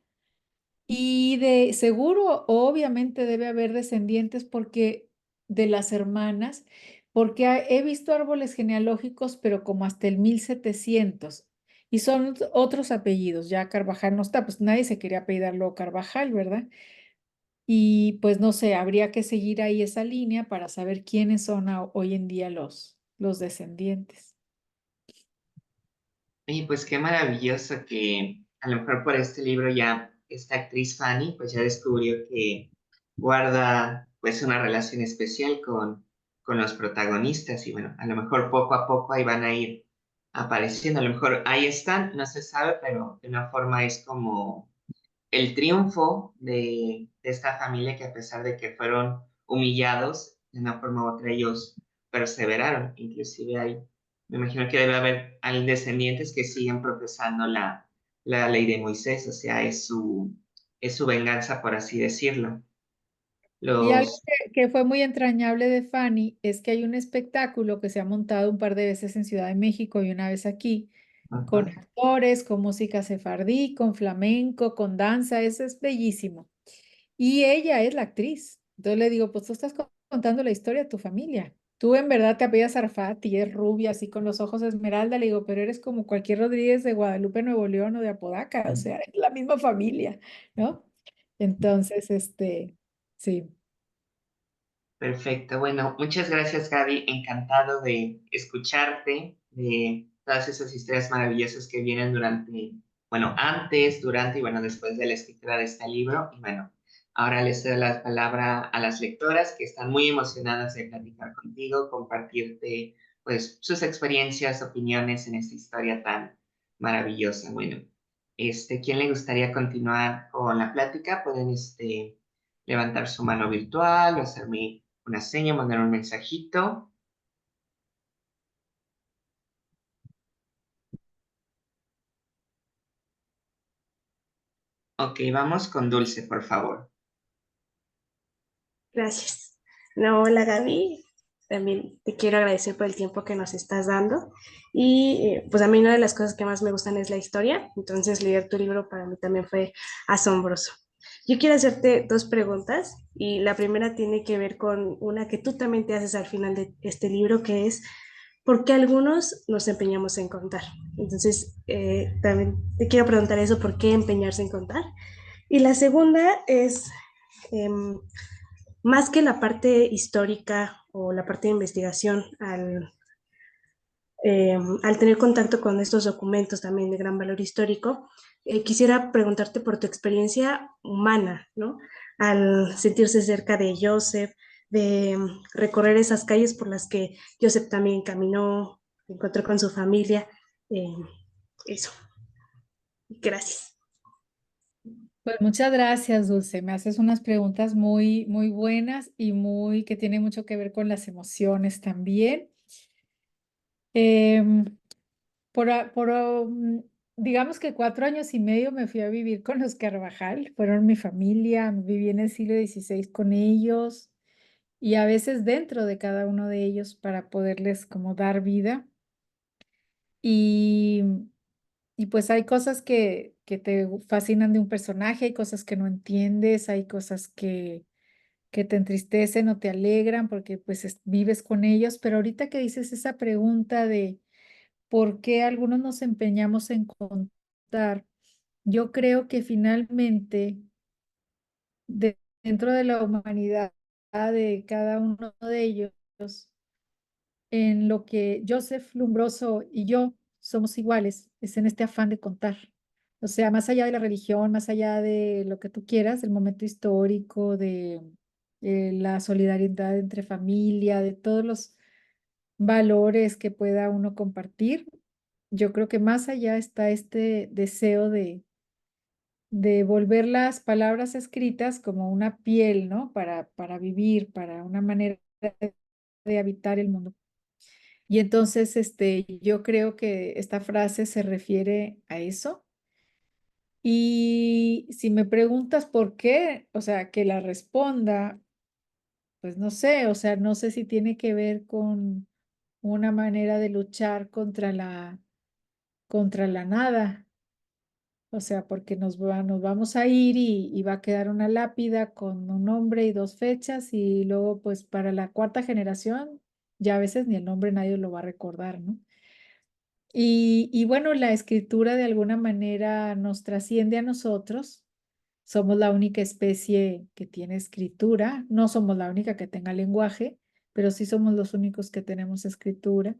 Y de seguro, obviamente debe haber descendientes porque de las hermanas, porque he visto árboles genealógicos, pero como hasta el 1700. Y son otros apellidos, ya Carvajal no está, pues nadie se quería apellidarlo Carvajal, ¿verdad? Y pues no sé, habría que seguir ahí esa línea para saber quiénes son hoy en día los descendientes. Y pues qué maravilloso que a lo mejor por este libro ya esta actriz Fanny pues ya descubrió que guarda pues una relación especial con los protagonistas y bueno, a lo mejor poco a poco ahí van a ir apareciendo, a lo mejor ahí están, no se sabe, pero de una forma es como el triunfo de esta familia que a pesar de que fueron humillados, de una forma u otra ellos perseveraron. Inclusive hay, me imagino que debe haber hay descendientes que siguen profesando la ley de Moisés, o sea, es su venganza, por así decirlo. Y algo Los, que fue muy entrañable de Fanny es que hay un espectáculo que se ha montado un par de veces en Ciudad de México y una vez aquí, con ajá. actores, con música sefardí, con flamenco, con danza, eso es bellísimo. Y ella es la actriz. Entonces le digo, pues tú estás contando la historia de tu familia. Tú en verdad te apellidas Arfat y es rubia, así con los ojos esmeralda. Le digo, pero eres como cualquier Rodríguez de Guadalupe, Nuevo León o de Apodaca, o sea, es la misma familia, ¿no? Entonces, sí. Perfecto, bueno, muchas gracias Gaby, encantado de escucharte, de todas esas historias maravillosas que vienen durante, bueno, antes, durante y bueno, después de la escritura de este libro. Y bueno, ahora les doy la palabra a las lectoras que están muy emocionadas de platicar contigo, compartirte pues sus experiencias, opiniones en esta historia tan maravillosa. Bueno, ¿quién le gustaría continuar con la plática? Pueden, levantar su mano virtual o hacerme una seña, mandar un mensajito. Ok, vamos con Dulce, por favor. Gracias. No, hola Gaby, también te quiero agradecer por el tiempo que nos estás dando y pues a mí una de las cosas que más me gustan es la historia, entonces leer tu libro para mí también fue asombroso. Yo quiero hacerte dos preguntas y la primera tiene que ver con una que tú también te haces al final de este libro, que es ¿por qué algunos nos empeñamos en contar? Entonces, también te quiero preguntar eso, ¿por qué empeñarse en contar? Y la segunda es... em, más que la parte histórica o la parte de investigación, al tener contacto con estos documentos también de gran valor histórico, quisiera preguntarte por tu experiencia humana, ¿no? Al sentirse cerca de Joseph, de recorrer esas calles por las que Joseph también caminó, encontró con su familia. eh, Eso. Gracias. Pues muchas gracias, Dulce. Me haces unas preguntas muy, muy buenas y muy que tienen mucho que ver con las emociones también. Em, digamos que 4 años y medio me fui a vivir con los Carvajal, fueron mi familia, viví en el siglo XVI con ellos y a veces dentro de cada uno de ellos para poderles como dar vida. Y y pues hay cosas que te fascinan de un personaje, hay cosas que no entiendes, hay cosas que te entristecen o te alegran porque pues vives con ellos, pero ahorita que dices esa pregunta de por qué algunos nos empeñamos en contar, yo creo que finalmente dentro de la humanidad de cada uno de ellos, en lo que Joseph Lumbroso y yo somos iguales, es en este afán de contar. O sea, más allá de la religión, más allá de lo que tú quieras, del momento histórico, de la solidaridad entre familia, de todos los valores que pueda uno compartir, yo creo que más allá está este deseo de volver las palabras escritas como una piel, ¿no? Para vivir, para una manera de habitar el mundo. Y entonces, yo creo que esta frase se refiere a eso. Y si me preguntas por qué, o sea, que la responda, pues no sé, o sea, no sé si tiene que ver con una manera de luchar contra la nada. O sea, porque nos vamos a ir y va a quedar una lápida con un nombre y dos fechas y luego pues para la cuarta generación ya a veces ni el nombre nadie lo va a recordar, ¿no? Y bueno, la escritura de alguna manera nos trasciende a nosotros. Somos la única especie que tiene escritura. No somos la única que tenga lenguaje, pero sí somos los únicos que tenemos escritura.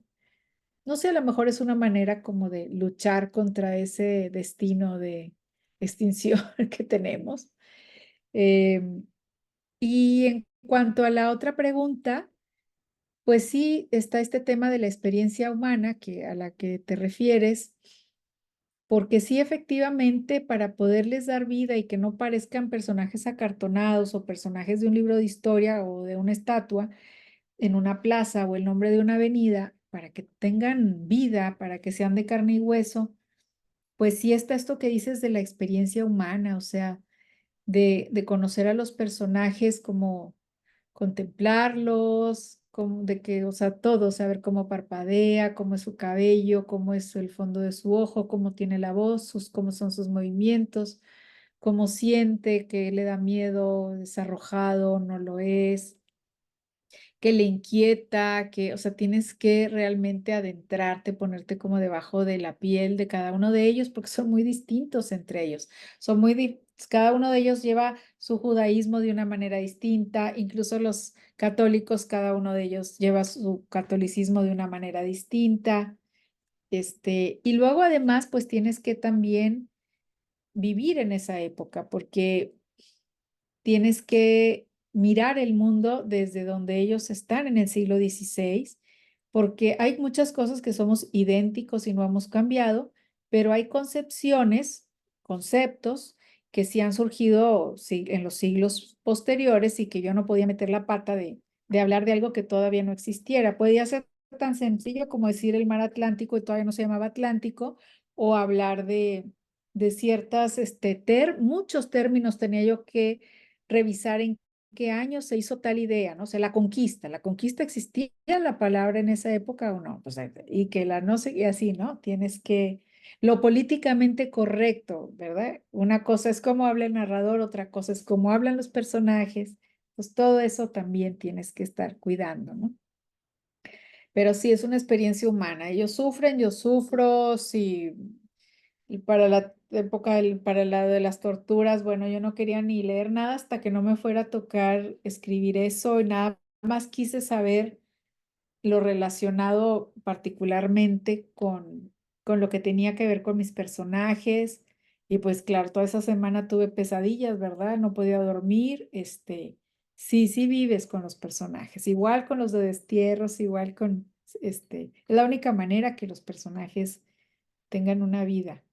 No sé, a lo mejor es una manera como de luchar contra ese destino de extinción que tenemos. Em, y en cuanto a la otra pregunta, pues sí, está este tema de la experiencia humana a la que te refieres, porque sí, efectivamente, para poderles dar vida y que no parezcan personajes acartonados o personajes de un libro de historia o de una estatua en una plaza o el nombre de una avenida, para que tengan vida, para que sean de carne y hueso, pues sí está esto que dices de la experiencia humana, o sea, de conocer a los personajes como contemplarlos, como de que, o sea, todo, saber cómo parpadea, cómo es su cabello, cómo es el fondo de su ojo, cómo tiene la voz, cómo son sus movimientos, cómo siente, que le da miedo, es arrojado, no lo es, que le inquieta, que, o sea, tienes que realmente adentrarte, ponerte como debajo de la piel de cada uno de ellos, porque son muy distintos entre ellos. Son cada uno de ellos lleva su judaísmo de una manera distinta, incluso los católicos, cada uno de ellos lleva su catolicismo de una manera distinta. Y luego además, pues tienes que también vivir en esa época, porque tienes que mirar el mundo desde donde ellos están en el siglo XVI, porque hay muchas cosas que somos idénticos y no hemos cambiado, pero hay conceptos que sí han surgido en los siglos posteriores y que yo no podía meter la pata de hablar de algo que todavía no existiera. Podía ser tan sencillo como decir el mar Atlántico y todavía no se llamaba Atlántico, o hablar de ciertas, muchos términos tenía yo que revisar en qué año se hizo tal idea, ¿no? O sea, la conquista existía la palabra en esa época o no, pues, y que la no sé, y así, ¿no? Tienes que, lo políticamente correcto, ¿verdad? Una cosa es cómo habla el narrador, otra cosa es cómo hablan los personajes, pues todo eso también tienes que estar cuidando, ¿no? Pero sí, es una experiencia humana. Ellos sufren, yo sufro, sí. Y para la época, para la de las torturas, bueno, yo no quería ni leer nada hasta que no me fuera a tocar escribir eso y nada más quise saber lo relacionado particularmente con lo que tenía que ver con mis personajes. Y pues claro, toda esa semana tuve pesadillas, ¿verdad? No podía dormir. Sí vives con los personajes, igual con los de destierros, igual es la única manera que los personajes tengan una vida.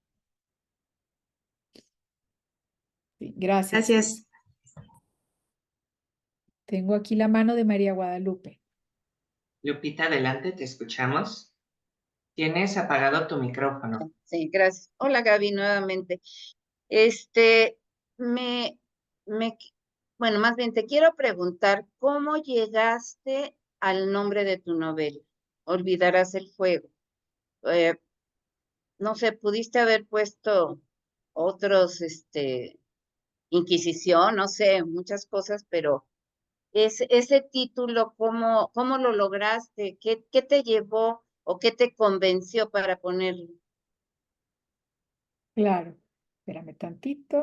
Sí, gracias. Gracias. Tengo aquí la mano de María Guadalupe. Lupita, adelante, te escuchamos. Tienes apagado tu micrófono. Sí, gracias. Hola Gaby, nuevamente. Este, me, me, bueno, más bien te quiero preguntar, ¿cómo llegaste al nombre de tu novela? Olvidarás el fuego. no sé, pudiste haber puesto otros, Inquisición, no sé, muchas cosas, pero ese título, ¿cómo lo lograste? ¿Qué te llevó o qué te convenció para ponerlo? Claro, espérame tantito.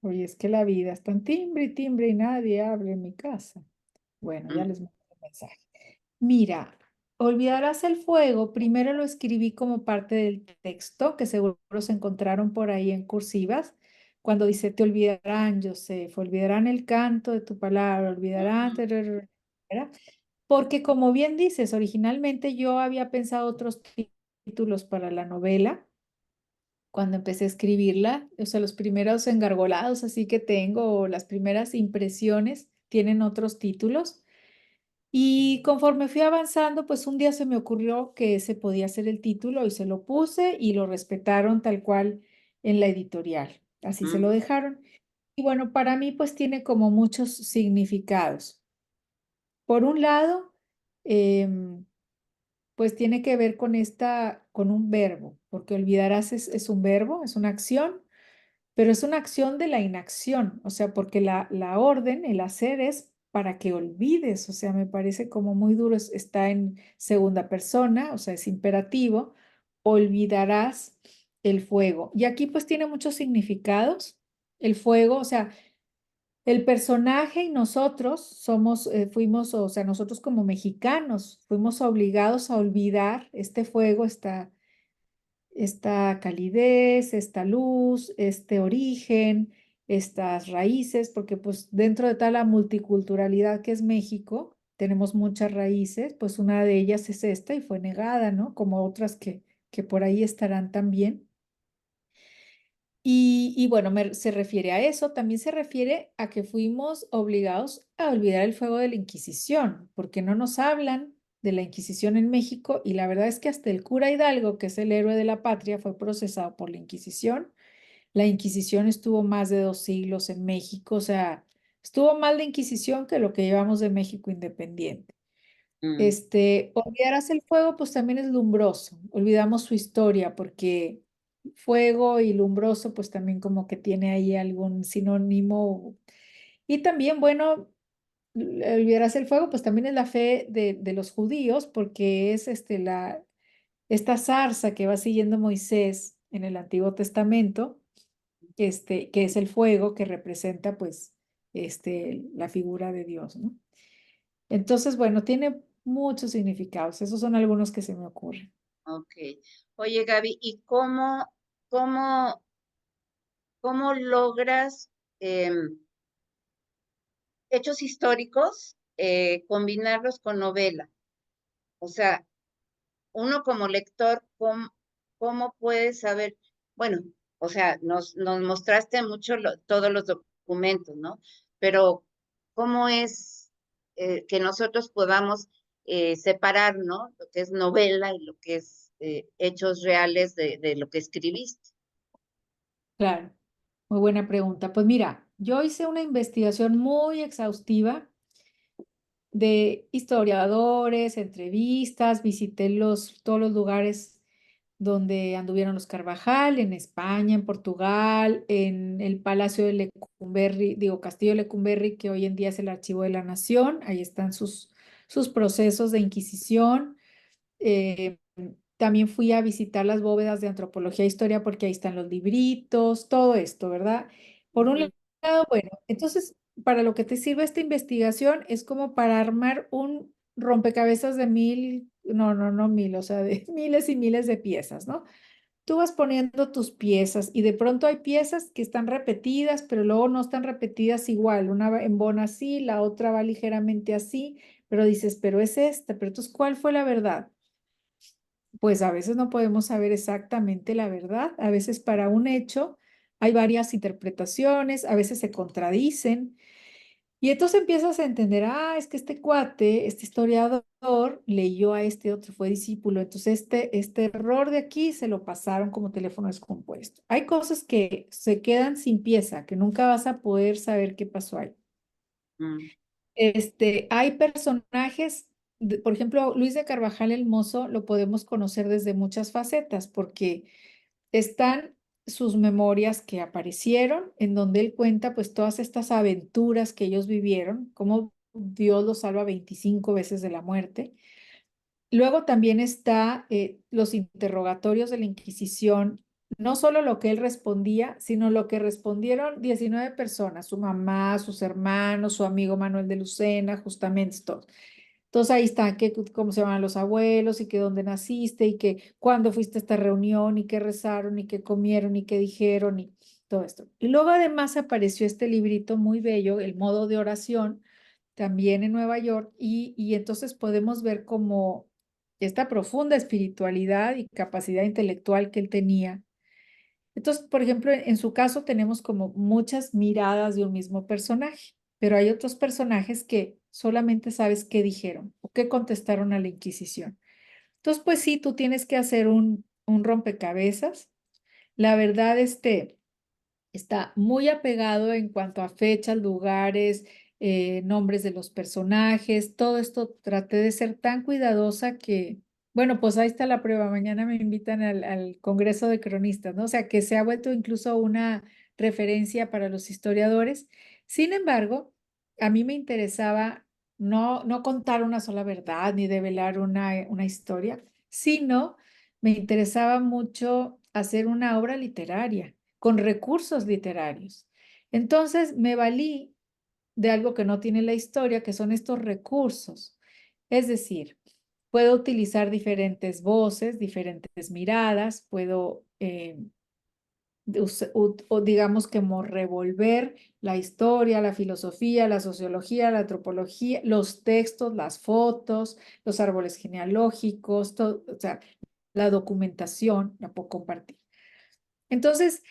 Oye, es que la vida es tan timbre y timbre y nadie abre en mi casa. Bueno, ya Mm, les mando un mensaje. Mira, olvidarás el fuego. Primero lo escribí como parte del texto, que seguro se encontraron por ahí en cursivas, cuando dice, te olvidarán, Joseph, olvidarán el canto de tu palabra, olvidarán, ujú, ¿verdad? Porque como bien dices, originalmente yo había pensado otros títulos para la novela cuando empecé a escribirla, o sea, los primeros engargolados así que tengo, o las primeras impresiones, tienen otros títulos. Y conforme fui avanzando, pues un día se me ocurrió que ese podía ser el título y se lo puse y lo respetaron tal cual en la editorial. Así se lo ujú, dejaron. Y bueno, para mí pues tiene como muchos significados. Por un lado, em, pues tiene que ver con con un verbo, porque olvidarás es un verbo, es una acción, pero es una acción de la inacción, o sea, porque la orden, el hacer es para que olvides, o sea, me parece como muy duro, está en segunda persona, o sea, es imperativo, olvidarás el fuego. Y aquí pues tiene muchos significados, el fuego, o sea, el personaje y nosotros fuimos, o sea, nosotros como mexicanos, fuimos obligados a olvidar este fuego, esta calidez, esta luz, este origen, estas raíces, porque pues dentro de toda la multiculturalidad que es México, tenemos muchas raíces, pues una de ellas es esta y fue negada, ¿no? Como otras que por ahí estarán también. Y bueno, se refiere a eso, también se refiere a que fuimos obligados a olvidar el fuego de la Inquisición, porque no nos hablan de la Inquisición en México y la verdad es que hasta el cura Hidalgo, que es el héroe de la patria, fue procesado por la Inquisición. La Inquisición estuvo más de 2 siglos en México, o sea, estuvo más la Inquisición que lo que llevamos de México independiente. mm, Olvidarás el fuego, pues también es lumbroso. Olvidamos su historia porque fuego y lumbroso, pues también como que tiene ahí algún sinónimo. Y también, bueno, olvidarás el fuego, pues también es la fe de los judíos porque es esta zarza que va siguiendo Moisés en el Antiguo Testamento, que es el fuego que representa pues la figura de Dios, ¿no? Entonces, bueno, tiene muchos significados. Esos son algunos que se me ocurren. ok. Oye, Gaby, ¿y cómo, cómo logras hechos históricos combinarlos con novela? O sea, uno como lector, ¿cómo puede saber? Bueno, o sea, nos mostraste mucho todos los documentos, ¿no? Pero, ¿cómo es que nosotros podamos separar, ¿no? Lo que es novela y lo que es hechos reales de lo que escribiste? Claro, muy buena pregunta. Pues mira, yo hice una investigación muy exhaustiva de historiadores, entrevistas, visité todos los lugares donde anduvieron los Carvajal, en España, en Portugal, en el Palacio de Lecumberri, digo, Castillo de Lecumberri, que hoy en día es el Archivo de la Nación, ahí están sus procesos de Inquisición. Eh, También fui a visitar las bóvedas de antropología e historia porque ahí están los libritos, todo esto, ¿verdad? Por un Ujú, lado, bueno, entonces, para lo que te sirve esta investigación es como para armar un rompecabezas de no mil, o sea, de miles y miles de piezas, ¿no? Tú vas poniendo tus piezas y de pronto hay piezas que están repetidas, pero luego no están repetidas igual. Una va embona así, la otra va ligeramente así, pero dices, pero es esta, pero entonces, ¿cuál fue la verdad? Pues a veces no podemos saber exactamente la verdad. A veces para un hecho hay varias interpretaciones, a veces se contradicen. Y entonces empiezas a entender, es que este cuate, este historiador, leyó a este otro, fue discípulo. Entonces este error de aquí se lo pasaron como teléfono descompuesto. Hay cosas que se quedan sin pieza, que nunca vas a poder saber qué pasó ahí. mm, Hay personajes por ejemplo, Luis de Carvajal el Mozo lo podemos conocer desde muchas facetas, porque están sus memorias que aparecieron, en donde él cuenta pues todas estas aventuras que ellos vivieron, cómo Dios los salva 25 veces de la muerte. Luego también está los interrogatorios de la Inquisición, no solo lo que él respondía, sino lo que respondieron 19 personas, su mamá, sus hermanos, su amigo Manuel de Lucena, justamente todos. Entonces ahí está que, cómo se llaman los abuelos y que dónde naciste y que cuándo fuiste a esta reunión y qué rezaron y qué comieron y qué dijeron y todo esto. Y luego además apareció este librito muy bello, El modo de oración, también en Nueva York y entonces podemos ver como esta profunda espiritualidad y capacidad intelectual que él tenía. Entonces, por ejemplo, en su caso tenemos como muchas miradas de un mismo personaje, pero hay otros personajes que solamente sabes qué dijeron o qué contestaron a la Inquisición. Entonces, pues sí, tú tienes que hacer un rompecabezas. La verdad, está muy apegado en cuanto a fechas, lugares, nombres de los personajes, todo esto traté de ser tan cuidadosa que, bueno, pues ahí está la prueba. Mañana me invitan al Congreso de Cronistas, ¿no? O sea, que se ha vuelto incluso una referencia para los historiadores. Sin embargo, a mí me interesaba no contar una sola verdad ni develar una historia, sino me interesaba mucho hacer una obra literaria con recursos literarios. Entonces me valí de algo que no tiene la historia, que son estos recursos. Es decir, puedo utilizar diferentes voces, diferentes miradas, puedo, o digamos como revolver la historia, la filosofía, la sociología, la antropología, los textos, las fotos, los árboles genealógicos, todo, o sea, la documentación, la puedo compartir. Entonces,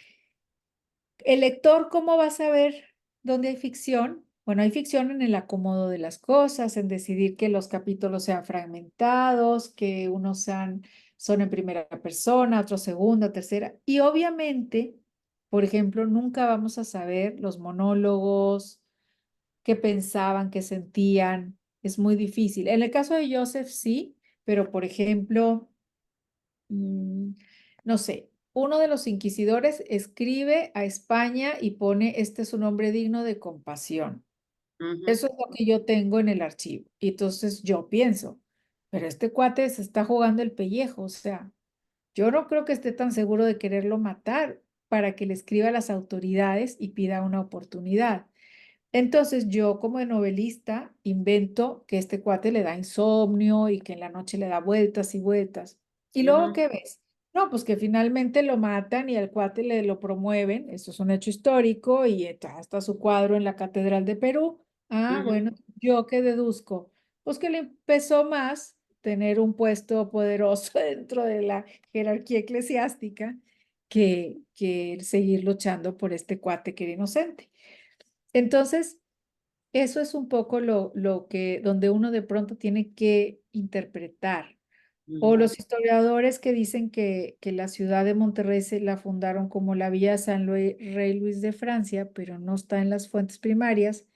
el lector, ¿cómo va a saber dónde hay ficción? Bueno, hay ficción en el acomodo de las cosas, en decidir que los capítulos sean fragmentados, que unos son en primera persona, otros segunda, tercera. Y obviamente, por ejemplo, nunca vamos a saber los monólogos, qué pensaban, qué sentían. Es muy difícil. En el caso de Joseph, sí, pero por ejemplo, no sé, uno de los inquisidores escribe a España y pone, este es un hombre digno de compasión. Ujú. Eso es lo que yo tengo en el archivo. Y entonces yo pienso, pero este cuate se está jugando el pellejo, o sea, yo no creo que esté tan seguro de quererlo matar para que le escriba a las autoridades y pida una oportunidad. Entonces yo como novelista invento que este cuate le da insomnio y que en la noche le da vueltas y vueltas. ¿Y luego Ujú, qué ves? No, pues que finalmente lo matan y al cuate le lo promueven. Eso es un hecho histórico y está su cuadro en la Catedral de Perú. Ah, ujú, bueno, ¿yo qué deduzco? Pues que le empezó más tener un puesto poderoso dentro de la jerarquía eclesiástica que seguir luchando por este cuate que era inocente. Entonces, eso es un poco lo que, donde uno de pronto tiene que interpretar. O ujú. los historiadores que dicen que la ciudad de Monterrey se la fundaron como la Villa San Rey Luis de Francia, pero no está en las fuentes primarias.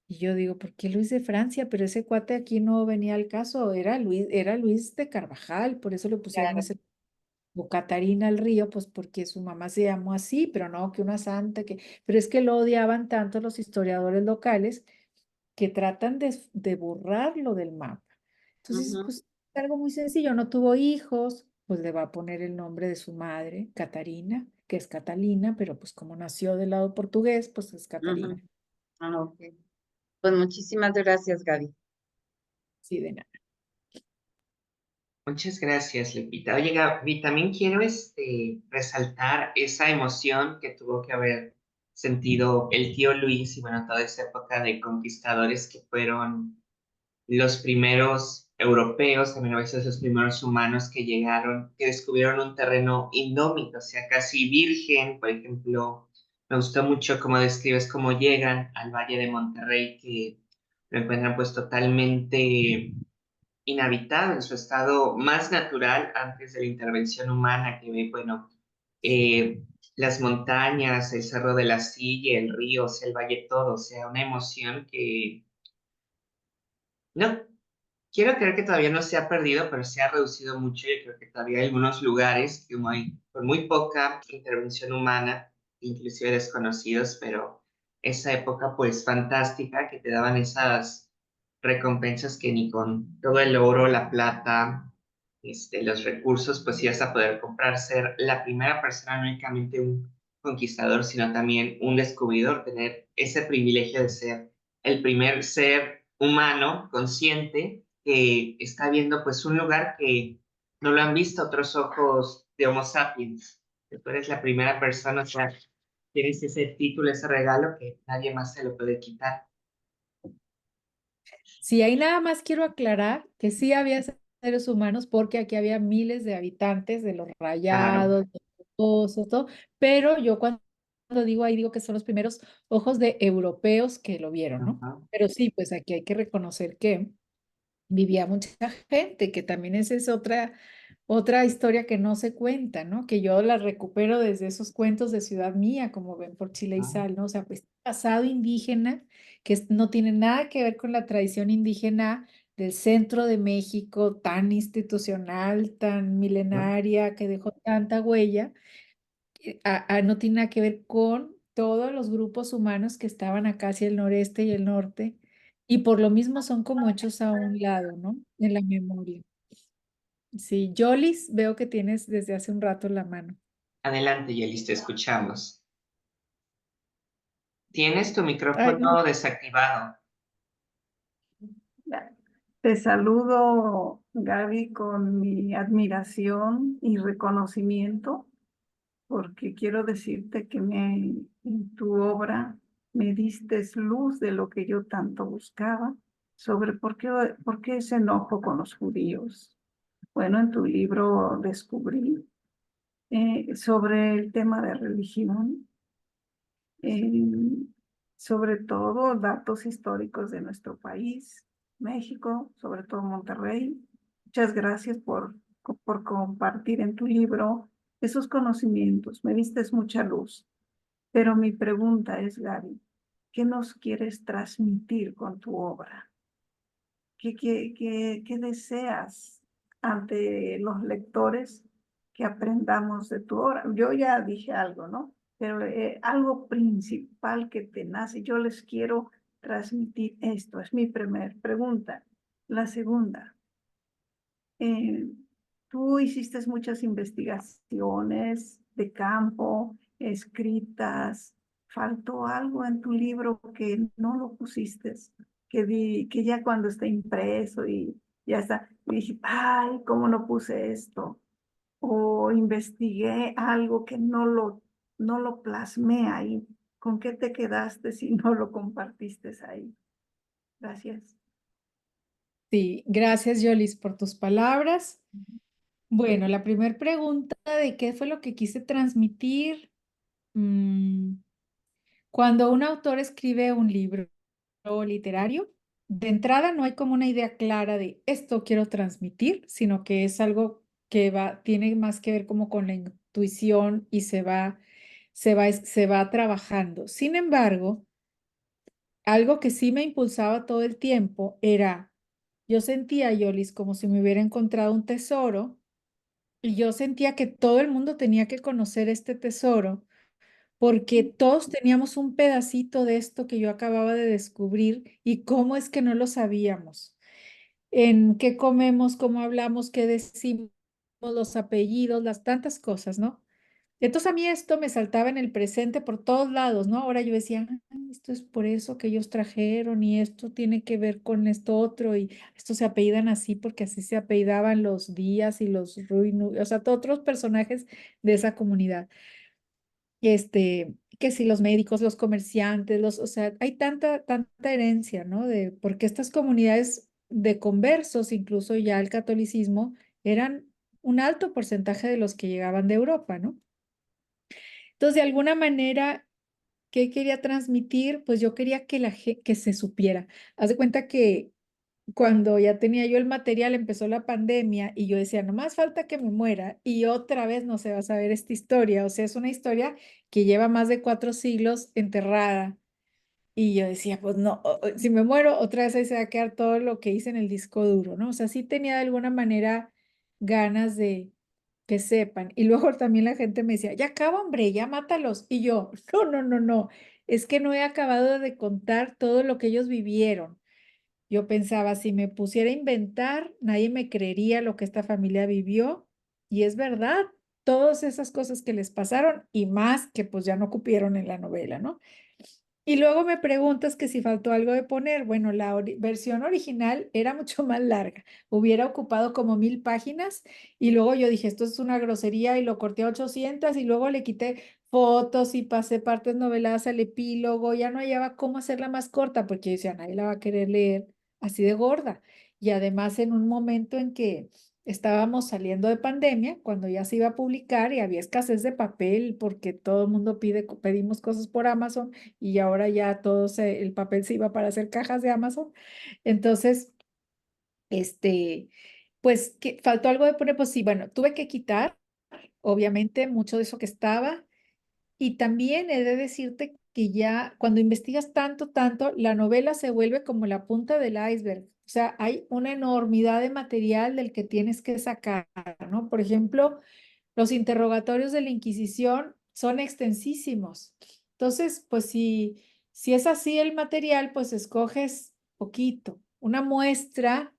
Y yo digo, ¿por qué Luis de Francia? Pero ese cuate aquí no venía al caso, era Luis de Carvajal, por eso le pusieron Claro. ese, o Catarina al Río, pues porque su mamá se llamó así, pero no, que una santa, pero es que lo odiaban tanto los historiadores locales que tratan de borrarlo del mapa. Entonces, Ujú, pues es algo muy sencillo, no tuvo hijos, pues le va a poner el nombre de su madre, Catarina, que es Catalina, pero pues como nació del lado portugués, pues es ujú. Catarina. Ah, ok. Pues muchísimas gracias, Gaby. Sí, de nada. Muchas gracias, Lupita. Oye, Gaby, también quiero resaltar esa emoción que tuvo que haber sentido el tío Luis y bueno, toda esa época de conquistadores que fueron los primeros europeos, también a veces los primeros humanos que llegaron, que descubrieron un terreno indómito, o sea, casi virgen. Por ejemplo, me gustó mucho cómo describes cómo llegan al Valle de Monterrey, que lo encuentran pues totalmente inhabitado en su estado más natural antes de la intervención humana, que ve, bueno, eh, las montañas, el Cerro de la Silla, el río, o sea, el valle todo, o sea, una emoción que no, Quiero creer que todavía no se ha perdido, pero se ha reducido mucho. Yo creo que todavía hay algunos lugares que con muy poca intervención humana, inclusive desconocidos, pero esa época pues fantástica que te daban esas recompensas que ni con todo el oro, la plata, los recursos, pues ibas a poder comprar, ser la primera persona, no únicamente un conquistador, sino también un descubridor, tener ese privilegio de ser el primer ser humano consciente que está viendo pues un lugar que no lo han visto otros ojos de Homo sapiens. Que tú eres la primera persona, o sea, tienes ese título, ese regalo que nadie más se lo puede quitar. Sí, ahí nada más quiero aclarar que sí había seres humanos porque aquí había miles de habitantes de los Claro. Rayados, de los Pozos, todo, pero yo cuando digo ahí digo que son los primeros ojos de europeos que lo vieron, ¿no? Ajá. Pero sí, pues aquí hay que reconocer que vivía mucha gente, que también esa es otra historia que no se cuenta, ¿no? Que yo la recupero desde esos cuentos de Ciudad Mía, como ven por Chile y Ajá. Sal, ¿no? O sea, pues pasado indígena, que no tiene nada que ver con la tradición indígena del centro de México, tan institucional, tan milenaria, que dejó tanta huella, no tiene nada que ver con todos los grupos humanos que estaban acá hacia el noreste y el norte, y por lo mismo son como hechos a un lado, ¿no? En la memoria. Sí, Yolis, veo que tienes desde hace un rato la mano. Adelante, Yelis, te escuchamos. Tienes tu Ay, no. micrófono desactivado. Te saludo, Gaby, con mi admiración y reconocimiento, porque quiero decirte que en tu obra me diste luz de lo que yo tanto buscaba, sobre por qué ese enojo con los judíos. Bueno, en tu libro descubrí sobre el tema de religión, eh, sobre todo datos históricos de nuestro país, México, sobre todo Monterrey. Muchas gracias por compartir en tu libro esos conocimientos. Me diste mucha luz. Pero mi pregunta es, Gaby, ¿qué nos quieres transmitir con tu obra? ¿Qué deseas ante los lectores que aprendamos de tu obra? Yo ya dije algo, ¿no? Pero algo principal que te nace, yo les quiero transmitir esto, es mi primer pregunta. La segunda, eh, tú hiciste muchas investigaciones de campo, escritas. ¿Faltó algo en tu libro que no lo pusiste? Que ya cuando esté impreso y ya está, dije, ay, ¿cómo no puse esto? O investigué algo que no lo plasmé ahí. ¿Con qué te quedaste si no lo compartiste ahí? Gracias. Sí, gracias, Yolis, por tus palabras. Bueno, la primera pregunta de qué fue lo que quise transmitir. mm, Cuando un autor escribe un libro literario, de entrada no hay como una idea clara de esto quiero transmitir, sino que es algo que tiene más que ver como con la intuición y se va trabajando. Sin embargo, algo que sí me impulsaba todo el tiempo era, yo sentía, Yolis, como si me hubiera encontrado un tesoro y yo sentía que todo el mundo tenía que conocer este tesoro porque todos teníamos un pedacito de esto que yo acababa de descubrir y cómo es que no lo sabíamos. En qué comemos, cómo hablamos, qué decimos, los apellidos, las tantas cosas, ¿no? Entonces a mí esto me saltaba en el presente por todos lados, ¿no? Ahora yo decía, "Ah, esto es por eso que ellos trajeron y esto tiene que ver con esto otro y estos se apellidan así porque así se apellidaban los Díaz y los Ruy, o sea, todos otros personajes de esa comunidad. Que si los médicos, los comerciantes, o sea, hay tanta herencia, ¿no? Porque estas comunidades de conversos, incluso ya el catolicismo, eran un alto porcentaje de los que llegaban de Europa, ¿no? Entonces, de alguna manera, ¿qué quería transmitir? Pues yo quería que se supiera. Haz de cuenta que cuando ya tenía yo el material, empezó la pandemia y yo decía, no más falta que me muera y otra vez no se va a saber esta historia. O sea, es una historia que lleva más de 4 siglos enterrada Y yo decía, pues no, si me muero, otra vez ahí se va a quedar todo lo que hice en el disco duro, ¿no? O sea, sí tenía de alguna manera ganas de que sepan. Y luego también la gente me decía, ya acaba, hombre, ya mátalos. Y yo, no, no, no, no, es que no he acabado de contar todo lo que ellos vivieron. Yo pensaba, si me pusiera a inventar, nadie me creería lo que esta familia vivió. Y es verdad, todas esas cosas que les pasaron y más que pues ya no cupieron en la novela, ¿no? Y luego me preguntas que si faltó algo de poner. Bueno, la versión original era mucho más larga. Hubiera ocupado como 1000 páginas y luego yo dije, esto es una grosería y lo corté a 800 y luego le quité fotos y pasé partes noveladas al epílogo. Ya no hallaba cómo hacerla más corta porque yo decía, nadie la va a querer leer así de gorda. Y además en un momento en que estábamos saliendo de pandemia, cuando ya se iba a publicar y había escasez de papel porque todo el mundo pedimos cosas por Amazon y ahora ya el papel se iba para hacer cajas de Amazon. Entonces, este, pues que faltó algo de poner, pues sí, bueno, tuve que quitar, obviamente, mucho de eso que estaba. Y también he de decirte que ya cuando investigas tanto, tanto, la novela se vuelve como la punta del iceberg. O sea, hay una enormidad de material del que tienes que sacar, ¿no? Por ejemplo, los interrogatorios de la Inquisición son extensísimos. Entonces, pues si es así el material, pues escoges poquito, una muestra,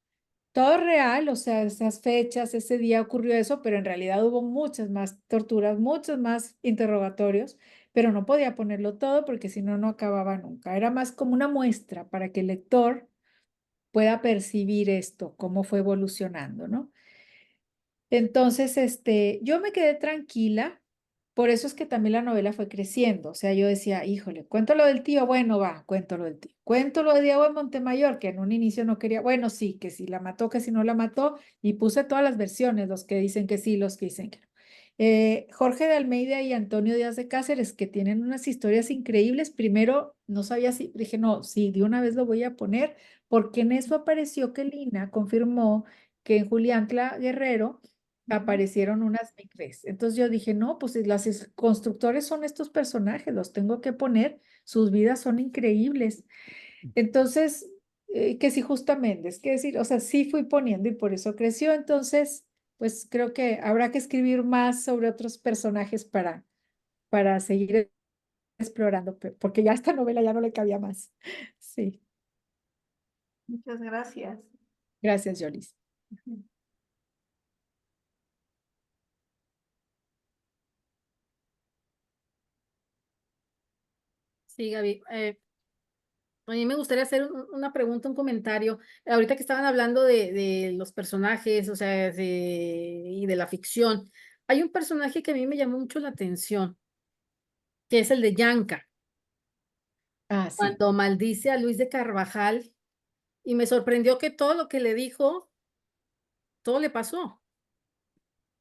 todo real, o sea, esas fechas, ese día ocurrió eso, pero en realidad hubo muchas más torturas, muchos más interrogatorios, pero no podía ponerlo todo porque si no, no acababa nunca. Era más como una muestra para que el lector pueda percibir esto, cómo fue evolucionando, ¿no? Entonces, yo me quedé tranquila, por eso es que también la novela fue creciendo, o sea, yo decía, híjole, cuento lo del tío, bueno, va, cuento lo del tío, cuento lo de Diego de Montemayor, que en un inicio no quería, bueno, sí, que si la mató, que si no la mató, y puse todas las versiones, los que dicen que sí, los que dicen que no. Jorge de Almeida y Antonio Díaz de Cáceres, que tienen unas historias increíbles, primero no sabía si, dije, no, sí, de una vez lo voy a poner, porque en eso apareció que Lina confirmó que en Juliantla Guerrero aparecieron unas mikvehs. Entonces yo dije, no, pues si las constructores son estos personajes, los tengo que poner, sus vidas son increíbles. Entonces, que si Justa Méndez, qué decir, o sea, sí fui poniendo y por eso creció. Entonces, pues creo que habrá que escribir más sobre otros personajes para seguir explorando, porque ya esta novela ya no le cabía más. Sí, Muchas gracias. gracias, Jolis. Sí, Gaby. A mí me gustaría hacer una pregunta, un comentario. Ahorita que estaban hablando de los personajes, o sea, y de la ficción, hay un personaje que a mí me llamó mucho la atención, que es el de Yanka, Ah, sí. cuando maldice a Luis de Carvajal, y me sorprendió que todo lo que le dijo, todo le pasó.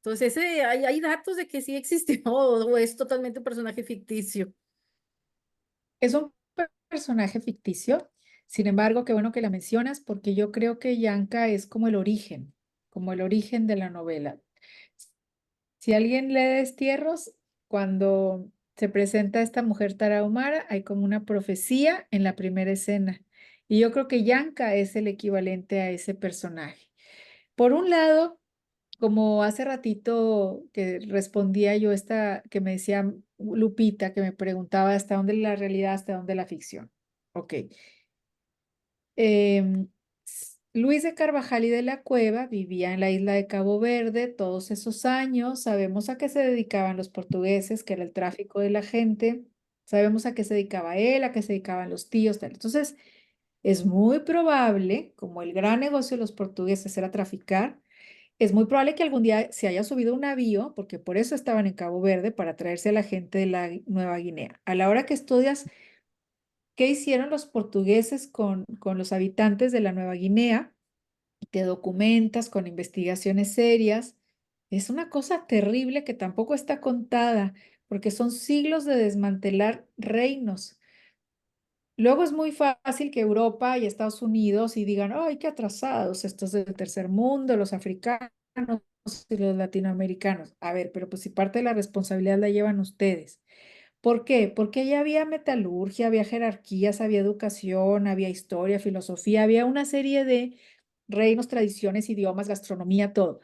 Entonces, hay datos de que sí existió o es totalmente un personaje ficticio. Es un personaje ficticio, sin embargo, qué bueno que la mencionas porque yo creo que Yanka es como el origen de la novela. Si alguien lee Destierros, cuando se presenta esta mujer tarahumara, hay como una profecía en la primera escena. Y yo creo que Yanka es el equivalente a ese personaje. Por un lado, como hace ratito que respondía yo que me decía Lupita, que me preguntaba hasta dónde la realidad, hasta dónde la ficción. Ok. Luis de Carvajal y de la Cueva vivía en la isla de Cabo Verde todos esos años. Sabemos a qué se dedicaban los portugueses, que era el tráfico de la gente. Sabemos a qué se dedicaba él, a qué se dedicaban los tíos, tal. Entonces, es muy probable, como el gran negocio de los portugueses era traficar, es muy probable que algún día se haya subido un navío, porque por eso estaban en Cabo Verde, para traerse a la gente de la Nueva Guinea. A la hora que estudias qué hicieron los portugueses con los habitantes de la Nueva Guinea, te documentas con investigaciones serias, es una cosa terrible que tampoco está contada, porque son siglos de desmantelar reinos. Luego es muy fácil que Europa y Estados Unidos y digan, ay, qué atrasados estos del tercer mundo, los africanos y los latinoamericanos. A ver, pero pues si parte de la responsabilidad la llevan ustedes. ¿Por qué? Porque ya había metalurgia, había jerarquías, había educación, había historia, filosofía, había una serie de reinos, tradiciones, idiomas, gastronomía, todo.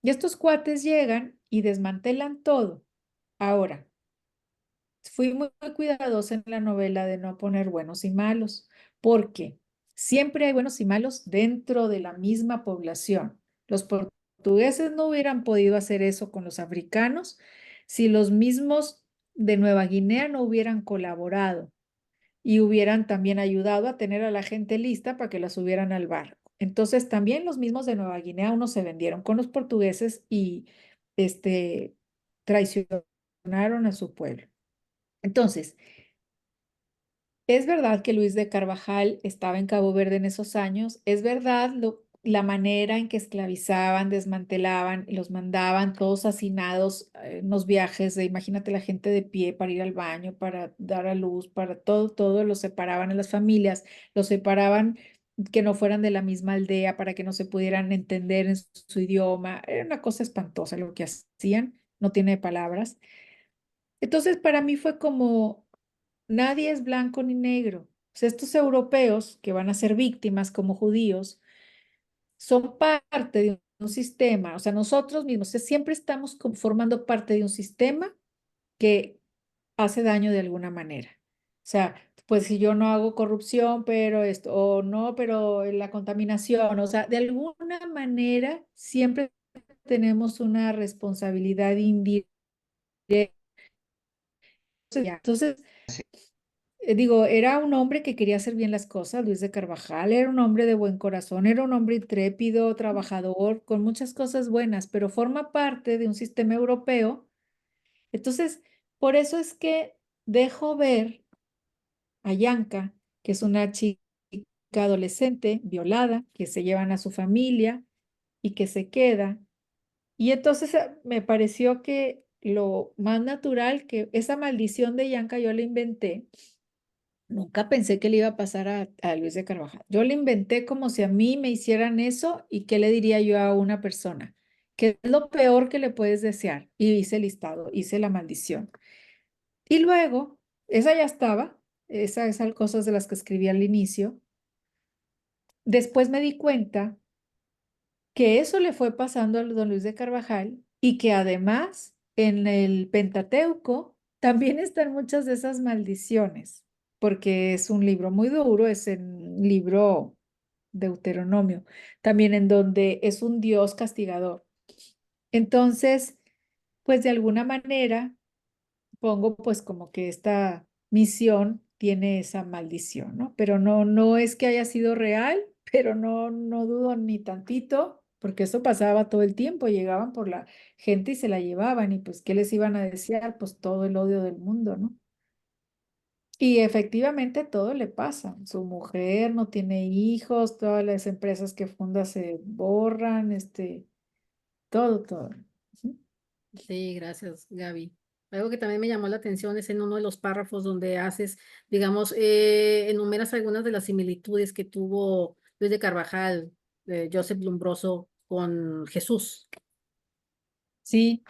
Y estos cuates llegan y desmantelan todo. Ahora, fui muy cuidadosa en la novela de no poner buenos y malos, porque siempre hay buenos y malos dentro de la misma población. Los portugueses no hubieran podido hacer eso con los africanos si los mismos de Nueva Guinea no hubieran colaborado y hubieran también ayudado a tener a la gente lista para que la subieran al barco. Entonces, también los mismos de Nueva Guinea unos se vendieron con los portugueses y traicionaron a su pueblo. Entonces, es verdad que Luis de Carvajal estaba en Cabo Verde en esos años, es verdad la manera en que esclavizaban, desmantelaban, los mandaban todos hacinados en los viajes, imagínate la gente de pie para ir al baño, para dar a luz, para todo, los separaban en las familias, los separaban que no fueran de la misma aldea para que no se pudieran entender en su idioma, era una cosa espantosa lo que hacían, no tiene palabras. Entonces, para mí fue como, nadie es blanco ni negro. O sea, estos europeos que van a ser víctimas como judíos son parte de un sistema, o sea, nosotros mismos, o sea, siempre estamos formando parte de un sistema que hace daño de alguna manera. O sea, pues si yo no hago corrupción, pero esto, o no, pero la contaminación, o sea, de alguna manera siempre tenemos una responsabilidad indirecta. Entonces, digo, era un hombre que quería hacer bien las cosas, Luis de Carvajal, era un hombre de buen corazón, era un hombre intrépido, trabajador, con muchas cosas buenas, pero forma parte de un sistema europeo. Entonces, por eso es que dejo ver a Yanka, que es una chica adolescente violada, que se llevan a su familia y que se queda. Y entonces me pareció que lo más natural, que esa maldición de Yanka yo la inventé. Nunca pensé que le iba a pasar a Luis de Carvajal. Yo le inventé como si a mí me hicieran eso y qué le diría yo a una persona. ¿Qué es lo peor que le puedes desear? Y hice el listado, hice la maldición. Y luego, esa ya estaba, esas cosas de las que escribí al inicio. Después me di cuenta que eso le fue pasando a don Luis de Carvajal y que además en el Pentateuco también están muchas de esas maldiciones, porque es un libro muy duro, es un libro Deuteronomio, también en donde es un Dios castigador. Entonces, pues de alguna manera pongo pues como que esta misión tiene esa maldición, ¿no? Pero no es que haya sido real, pero no dudo ni tantito, porque eso pasaba todo el tiempo, llegaban por la gente y se la llevaban y pues, ¿qué les iban a desear? Pues todo el odio del mundo, ¿no? Y efectivamente todo le pasa. Su mujer no tiene hijos, todas las empresas que funda se borran, todo. Ujú. Sí, gracias, Gaby. Algo que también me llamó la atención es en uno de los párrafos donde haces, digamos, enumeras algunas de las similitudes que tuvo Luis de Carvajal, Joseph Lombroso con Jesús. Sí,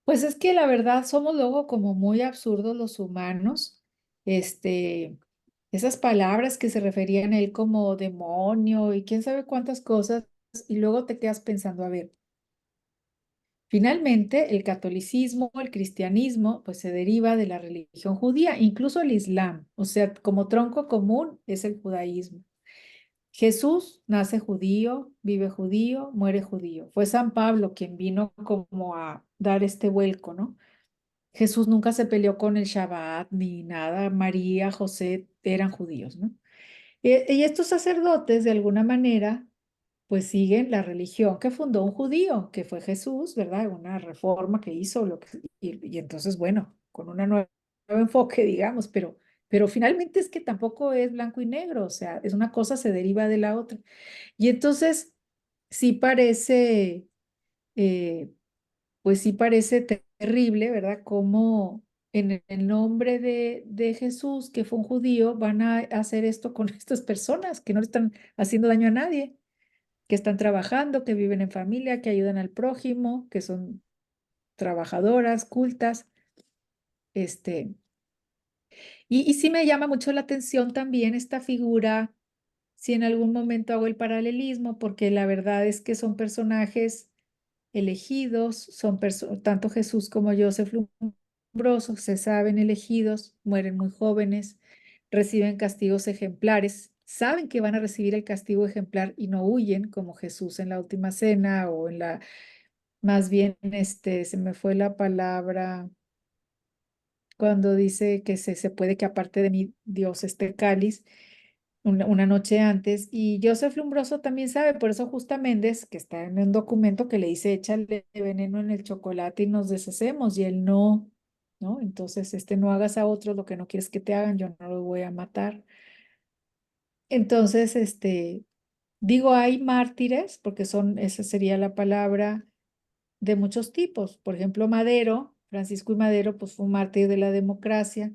pues es que la verdad somos luego como muy absurdos los humanos. Esas palabras que se referían a él como demonio y quién sabe cuántas cosas, y luego te quedas pensando, a ver, finalmente el catolicismo, el cristianismo, pues se deriva de la religión judía, incluso el islam, o sea, como tronco común es el judaísmo. Jesús nace judío, vive judío, muere judío. Fue San Pablo quien vino como a dar este vuelco, ¿no? Jesús nunca se peleó con el Shabbat ni nada. María, José eran judíos, ¿no? Y estos sacerdotes, de alguna manera, pues siguen la religión que fundó un judío, que fue Jesús, ¿verdad? Una reforma que hizo, y entonces, bueno, con una nuevo enfoque, digamos, pero finalmente es que tampoco es blanco y negro, o sea, es una cosa se deriva de la otra. Y entonces, sí parece, eh, pues sí parece terrible, ¿verdad? Como en el nombre de Jesús, que fue un judío, van a hacer esto con estas personas que no le están haciendo daño a nadie, que están trabajando, que viven en familia, que ayudan al prójimo, que son trabajadoras, cultas. Este, y sí me llama mucho la atención también esta figura, si en algún momento hago el paralelismo, porque la verdad es que son personajes elegidos, tanto Jesús como Joseph Lombroso, se saben elegidos, mueren muy jóvenes, reciben castigos ejemplares, saben que van a recibir el castigo ejemplar y no huyen, como Jesús en la última cena o en la, más bien, se me fue la palabra cuando dice que se puede que aparte de mí Dios este cáliz una noche antes. Y Joseph Lombroso también sabe, por eso Justa Méndez, que está en un documento que le dice, échale veneno en el chocolate y nos deshacemos, y él no, ¿no? Entonces, no hagas a otros lo que no quieres que te hagan, yo no los voy a matar. Entonces, digo, hay mártires, porque esa sería la palabra, de muchos tipos. Por ejemplo, Madero, Francisco I. Madero, pues fue un mártir de la democracia.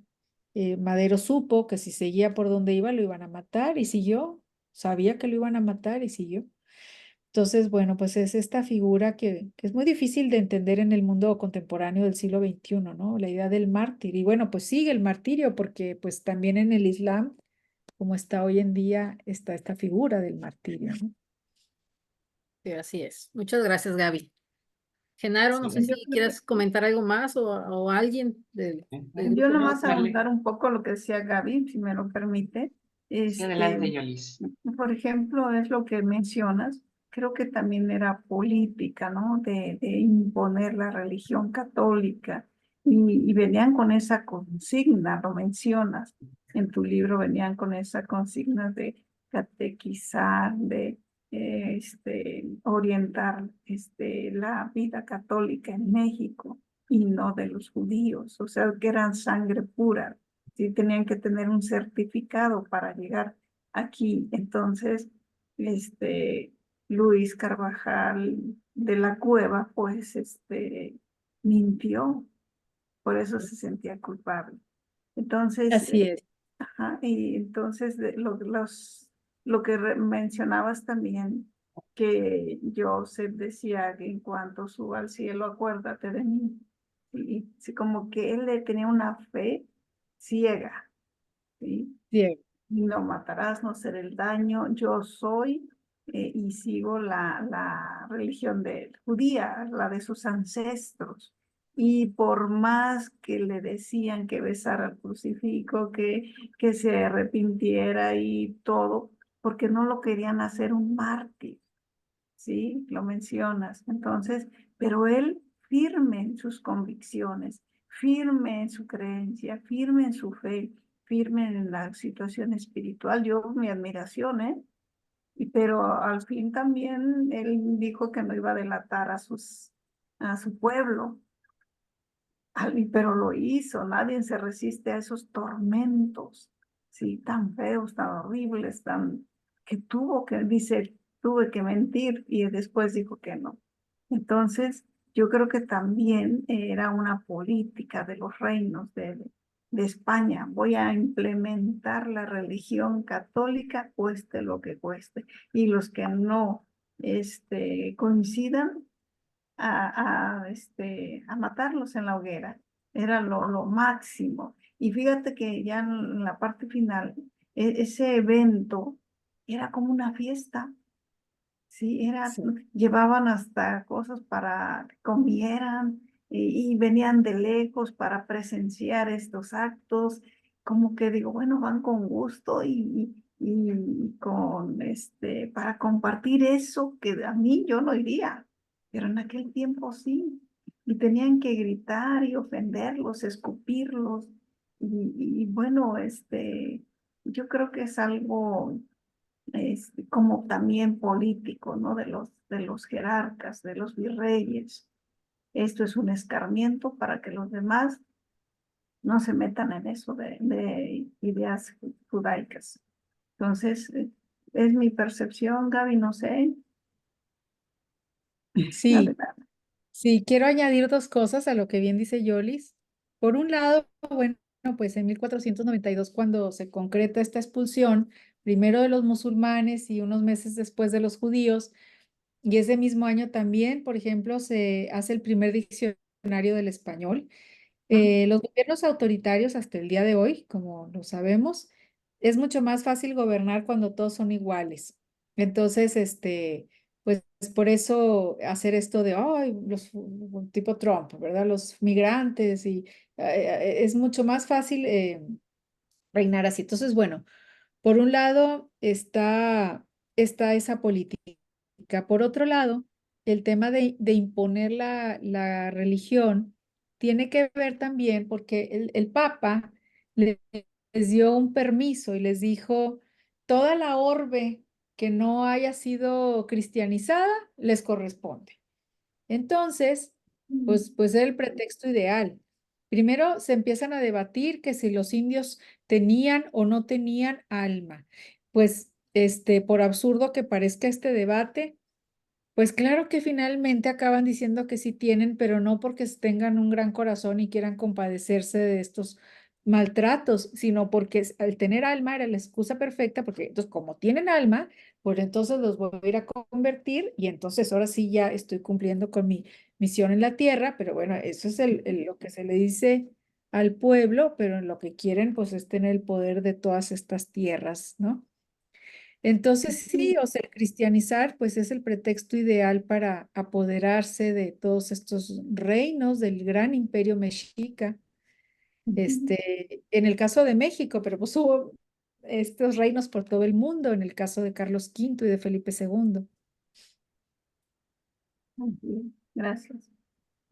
Madero supo que si seguía por donde iba lo iban a matar y siguió. Sabía que lo iban a matar y siguió. Entonces, bueno, pues es esta figura que es muy difícil de entender en el mundo contemporáneo del siglo XXI, ¿no? La idea del mártir. Y bueno, pues sigue el martirio porque pues también en el Islam, como está hoy en día, está esta figura del martirio, ¿no? Sí, así es. Muchas gracias, Gaby. Genaro, no sé Yo si creo quieres comentar algo más o alguien del Yo grupo. nomás dale. abundar un poco lo que decía Gaby, si me lo permite. Sí, adelante, Yolis. Por ejemplo, es lo que mencionas, creo que también era política, ¿no? De imponer la religión católica y venían con esa consigna, lo mencionas, en tu libro venían con esa consigna de catequizar, de orientar la vida católica en México y no de los judíos, o sea, que eran sangre pura, sí tenían que tener un certificado para llegar aquí. Entonces, Luis Carvajal de la Cueva, pues, mintió, por eso se sentía culpable. Entonces, Así es. ajá, y entonces lo que mencionabas también, que Joseph decía que en cuanto suba al cielo, acuérdate de mí. Y sí, como que él le tenía una fe ciega, ¿sí? Bien. No matarás, no será el daño, yo soy y sigo la religión judía, la de sus ancestros. Y por más que le decían que besara el crucifijo, que se arrepintiera y todo, porque no lo querían hacer un mártir, ¿sí? Lo mencionas. Entonces, pero él firme en sus convicciones, firme en su creencia, firme en su fe, firme en la situación espiritual. Yo, mi admiración, ¿eh? Pero al fin también él dijo que no iba a delatar a su pueblo, pero lo hizo. Nadie se resiste a esos tormentos, sí, tan feos, tan horribles, que dice, tuve que mentir y después dijo que no. Entonces, yo creo que también era una política de los reinos de España. Voy a implementar la religión católica, cueste lo que cueste. Y los que no coincidan, a matarlos en la hoguera. Era lo máximo. Y fíjate que ya en la parte final, ese evento era como una fiesta. Sí, Sí. llevaban hasta cosas para que comieran y venían de lejos para presenciar estos actos. Como que digo, bueno, van con gusto y con para compartir eso que a mí yo no iría, pero en aquel tiempo sí. Y tenían que gritar y ofenderlos, escupirlos. Y bueno, yo creo que es algo como también político, ¿no? De los jerarcas, de los virreyes. Esto es un escarmiento para que los demás no se metan en eso de ideas judaicas. Entonces, es mi percepción, Gaby, no sé. Sí, Adelante. sí, quiero añadir dos cosas a lo que bien dice Yolis. Por un lado, bueno, pues en 1492, cuando se concreta esta expulsión, primero de los musulmanes y unos meses después de los judíos, y ese mismo año también, por ejemplo, se hace el primer diccionario del español. Los gobiernos autoritarios hasta el día de hoy, como lo sabemos, es mucho más fácil gobernar cuando todos son iguales. Entonces, pues por eso hacer esto de, ay, los tipo Trump, ¿verdad? Los migrantes y es mucho más fácil reinar así. Entonces, bueno, por un lado está esa política. Por otro lado, el tema de imponer la religión tiene que ver también porque el Papa les dio un permiso y les dijo, toda la orbe que no haya sido cristianizada les corresponde. Entonces, pues es el pretexto ideal. Primero se empiezan a debatir que si los indios tenían o no tenían alma. Pues, por absurdo que parezca este debate, pues claro que finalmente acaban diciendo que sí tienen, pero no porque tengan un gran corazón y quieran compadecerse de estos maltratos, sino porque al tener alma era la excusa perfecta, porque entonces como tienen alma, pues entonces los voy a ir a convertir y entonces ahora sí ya estoy cumpliendo con mi misión en la tierra, pero bueno, eso es lo que se le dice al pueblo, pero en lo que quieren pues es tener el poder de todas estas tierras, ¿no? Entonces sí, o sea, cristianizar pues es el pretexto ideal para apoderarse de todos estos reinos del gran imperio mexica. En el caso de México, pero pues hubo estos reinos por todo el mundo, en el caso de Carlos V y de Felipe II. Gracias.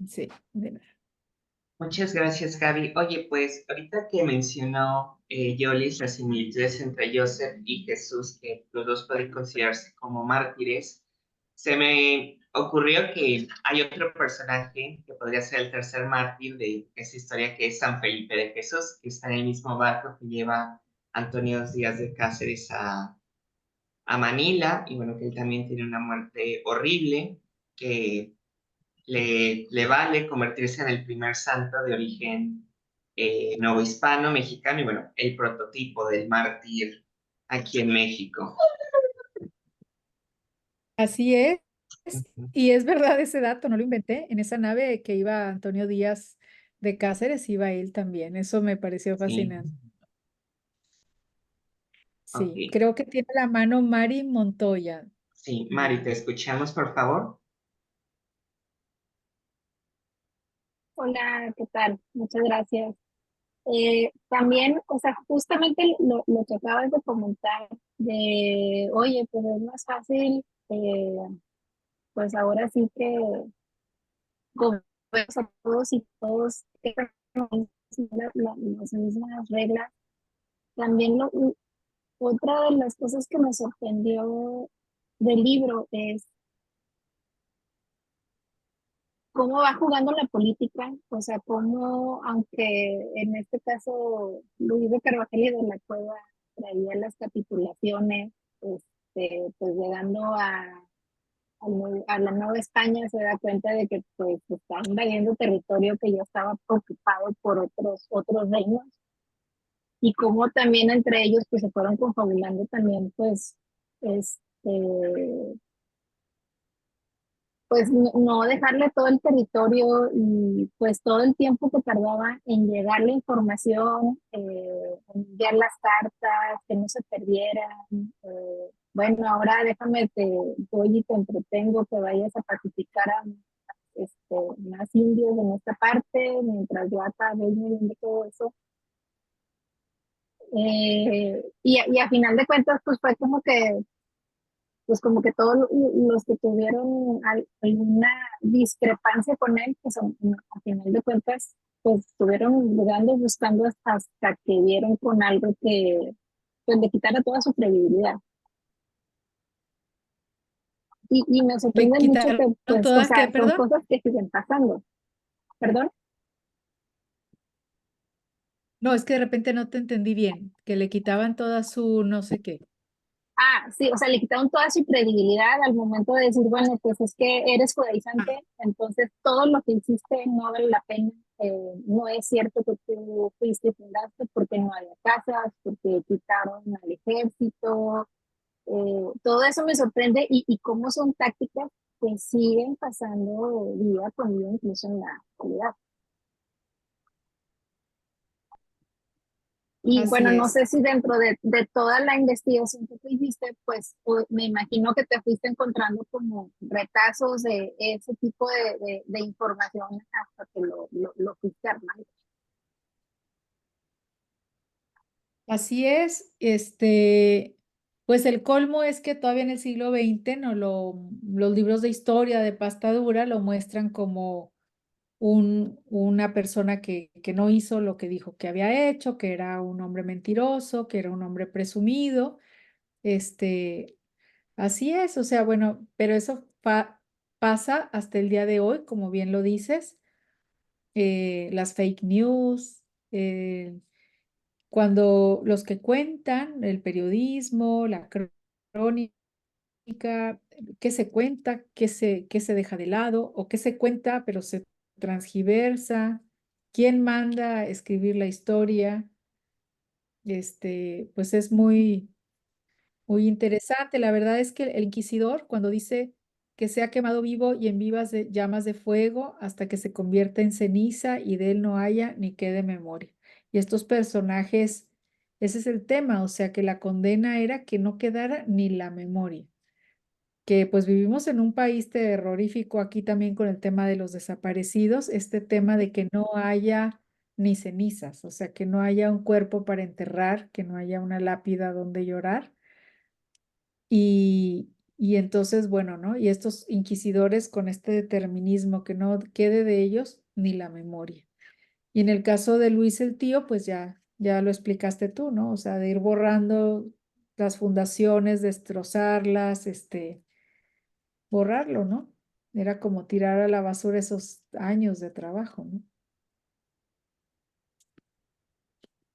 Sí, de nada. Muchas gracias, Gaby. Oye, pues ahorita que mencionó Yolis las similitudes entre Joseph y Jesús, que los dos pueden considerarse como mártires, se me ocurrió que hay otro personaje que podría ser el tercer mártir de esa historia, que es San Felipe de Jesús, que está en el mismo barco que lleva Antonio Díaz de Cáceres a Manila, y bueno, que él también tiene una muerte horrible, que le vale convertirse en el primer santo de origen novohispano, mexicano, y bueno, el prototipo del mártir aquí en México. Así es. Ujú. Y es verdad ese dato, no lo inventé. En esa nave que iba Antonio Díaz de Cáceres, iba él también. Eso me pareció Sí, fascinante. ok. Sí, creo que tiene la mano Mari Montoya. Sí, Mari, te escuchamos, por favor. Hola, ¿qué tal? Muchas gracias. También, o sea, justamente lo que acabas de comentar, de, oye, pues es más fácil, pues ahora sí que gobernamos a todos y todos tengan las mismas reglas. También otra de las cosas que me sorprendió del libro es cómo va jugando la política, o sea, cómo, aunque en este caso Luis de Carvajal y de la Cueva traía las capitulaciones, pues llegando a la Nueva España se da cuenta de que pues está invadiendo territorio que ya estaba ocupado por otros reinos y cómo también entre ellos pues se fueron confabulando también pues no dejarle todo el territorio y pues todo el tiempo que tardaba en llegar la información, en enviar las cartas, que no se perdieran. Bueno, ahora déjame, te voy y te entretengo, que vayas a pacificar a más indios en esta parte, mientras yo acá voy viendo todo eso. Y a final de cuentas, pues fue como que todos los que tuvieron alguna discrepancia con él, pues a final de cuentas, pues estuvieron dudando, buscando hasta que dieron con algo que pues le quitara toda su credibilidad. Y me Le sorprende mucho que, quitaron pues, o toda, ¿qué, sea, son perdón? cosas que siguen pasando. ¿Perdón? No, es que de repente no te entendí bien, que le quitaban toda su no sé qué. Ah, sí, o sea, le quitaron toda su credibilidad al momento de decir, bueno, pues es que eres Ah, judaizante, entonces todo lo que hiciste no vale la pena. No es cierto que tú fuiste y fundaste porque no había casas, porque quitaron al ejército. Todo eso me sorprende y cómo son tácticas que siguen pasando día con día, incluso en la actualidad. Y Así bueno, no es. sé si dentro de toda la investigación que tú hiciste, pues me imagino que te fuiste encontrando como retazos de ese tipo de información hasta que lo fuiste armando. Así es, pues el colmo es que todavía en el siglo XX los libros de historia de pasta dura lo muestran como una persona que no hizo lo que dijo que había hecho, que era un hombre mentiroso, que era un hombre presumido, así es, o sea, bueno, pero eso pasa hasta el día de hoy, como bien lo dices, las fake news, cuando los que cuentan, el periodismo, la crónica, qué se cuenta, qué se deja de lado, o qué se cuenta, pero se transgiversa, quién manda a escribir la historia, pues es muy, muy interesante. La verdad es que el inquisidor, cuando dice que sea quemado vivo y en vivas llamas de fuego hasta que se convierta en ceniza y de él no haya ni quede memoria. Y estos personajes, ese es el tema, o sea que la condena era que no quedara ni la memoria. Que pues vivimos en un país terrorífico aquí también con el tema de los desaparecidos, este tema de que no haya ni cenizas, o sea, que no haya un cuerpo para enterrar, que no haya una lápida donde llorar. Y entonces, bueno, ¿no? Y estos inquisidores con este determinismo, que no quede de ellos ni la memoria. Y en el caso de Luis el Tío, pues ya lo explicaste tú, ¿no? O sea, de ir borrando las fundaciones, destrozarlas, borrarlo, ¿no? Era como tirar a la basura esos años de trabajo, ¿no?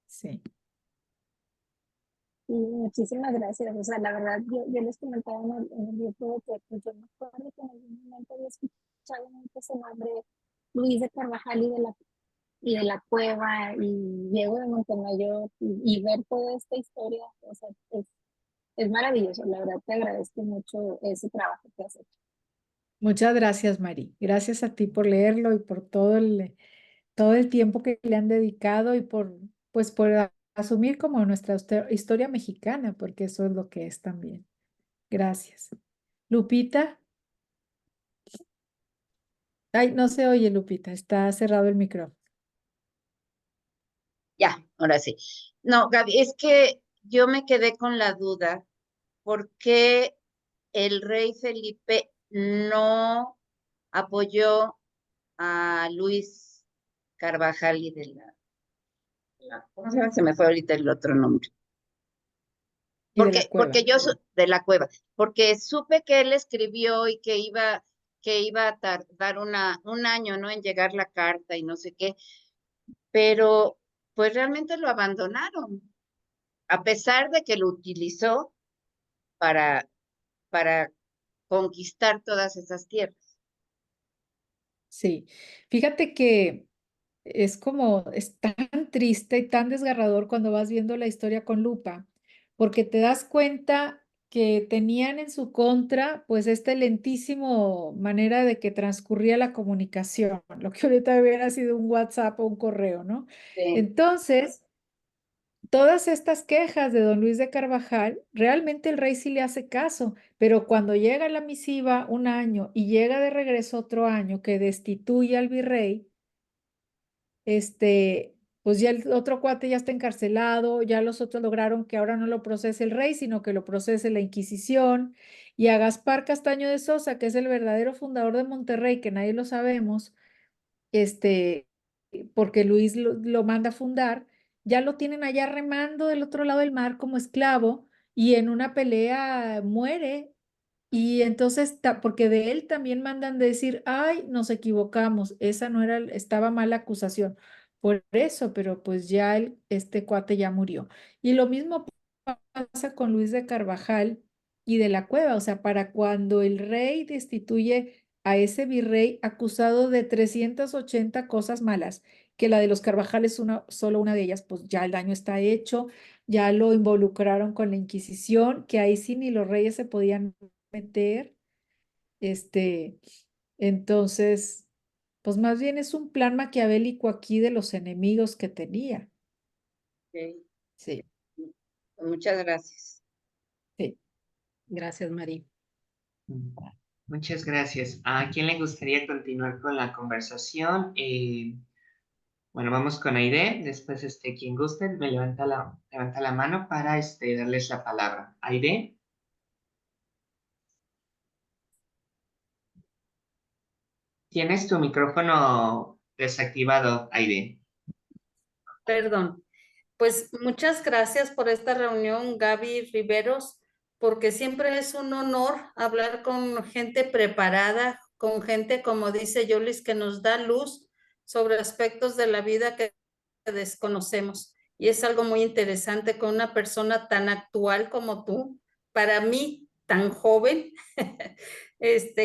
Sí. Y muchísimas gracias. O sea, la verdad, yo les comentaba en el grupo que pues, yo me acuerdo que en algún momento había escuchado mucho ese nombre, Luis de Carvajal y de la Cueva, y Diego de Montemayor, y ver toda esta historia, o sea, es maravilloso. La verdad, te agradezco mucho ese trabajo que has hecho. Muchas gracias, Mari. Gracias a ti por leerlo y por todo el tiempo que le han dedicado y pues, por asumir como nuestra historia mexicana, porque eso es lo que es también. Gracias. Lupita. Ay, no se oye, Lupita. Está cerrado el micrófono. Ya, ahora sí. No, Gaby, es que yo me quedé con la duda, ¿por qué el rey Felipe no apoyó a Luis Carvajal y ¿cómo se llama? Se me fue ahorita el otro nombre. Y de la Cueva. Porque de la Cueva, porque supe que él escribió y que iba a tardar un año, ¿no? En llegar la carta y no sé qué, pero pues realmente lo abandonaron, a pesar de que lo utilizó para, para conquistar todas esas tierras. Sí. Fíjate que es tan triste y tan desgarrador cuando vas viendo la historia con lupa, porque te das cuenta que tenían en su contra, pues, esta lentísimo manera de que transcurría la comunicación, lo que ahorita hubiera sido un WhatsApp o un correo, ¿no? Sí. Entonces, todas estas quejas de don Luis de Carvajal, realmente el rey sí le hace caso, pero cuando llega la misiva un año y llega de regreso otro año que destituye al virrey, pues ya el otro cuate ya está encarcelado, ya los otros lograron que ahora no lo procese el rey, sino que lo procese la Inquisición, y a Gaspar Castaño de Sosa, que es el verdadero fundador de Monterrey, que nadie lo sabemos, porque Luis lo manda a fundar, ya lo tienen allá remando del otro lado del mar como esclavo, y en una pelea muere. Y entonces, porque de él también mandan decir, ay, nos equivocamos, esa no era, estaba mal la acusación. Por eso, pero pues ya este cuate ya murió. Y lo mismo pasa con Luis de Carvajal y de la Cueva, o sea, para cuando el rey destituye a ese virrey acusado de 380 cosas malas, que la de los Carvajal es solo una de ellas, pues ya el daño está hecho, ya lo involucraron con la Inquisición, que ahí sí ni los reyes se podían meter, este, entonces, pues más bien es un plan maquiavélico aquí de los enemigos que tenía. Okay. Sí, Muchas gracias. sí. Gracias, Mari. Muchas gracias. ¿A quién le gustaría continuar con la conversación? Bueno, vamos con Aide. Después, quien guste, me levanta la mano para darles la palabra. Aide. Tienes tu micrófono desactivado, Aide. Perdón. Pues muchas gracias por esta reunión, Gaby Riveros, porque siempre es un honor hablar con gente preparada, con gente, como dice Yolis, que nos da luz sobre aspectos de la vida que desconocemos. Y es algo muy interesante con una persona tan actual como tú, para mí tan joven,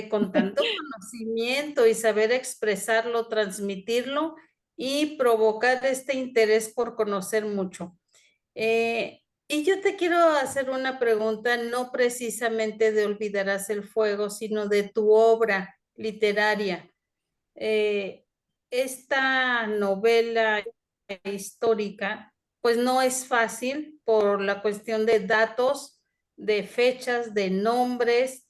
con tanto conocimiento y saber expresarlo, transmitirlo y provocar este interés por conocer mucho. Y yo te quiero hacer una pregunta, no precisamente de Olvidarás el fuego, sino de tu obra literaria. Esta novela histórica, pues no es fácil por la cuestión de datos, de fechas, de nombres.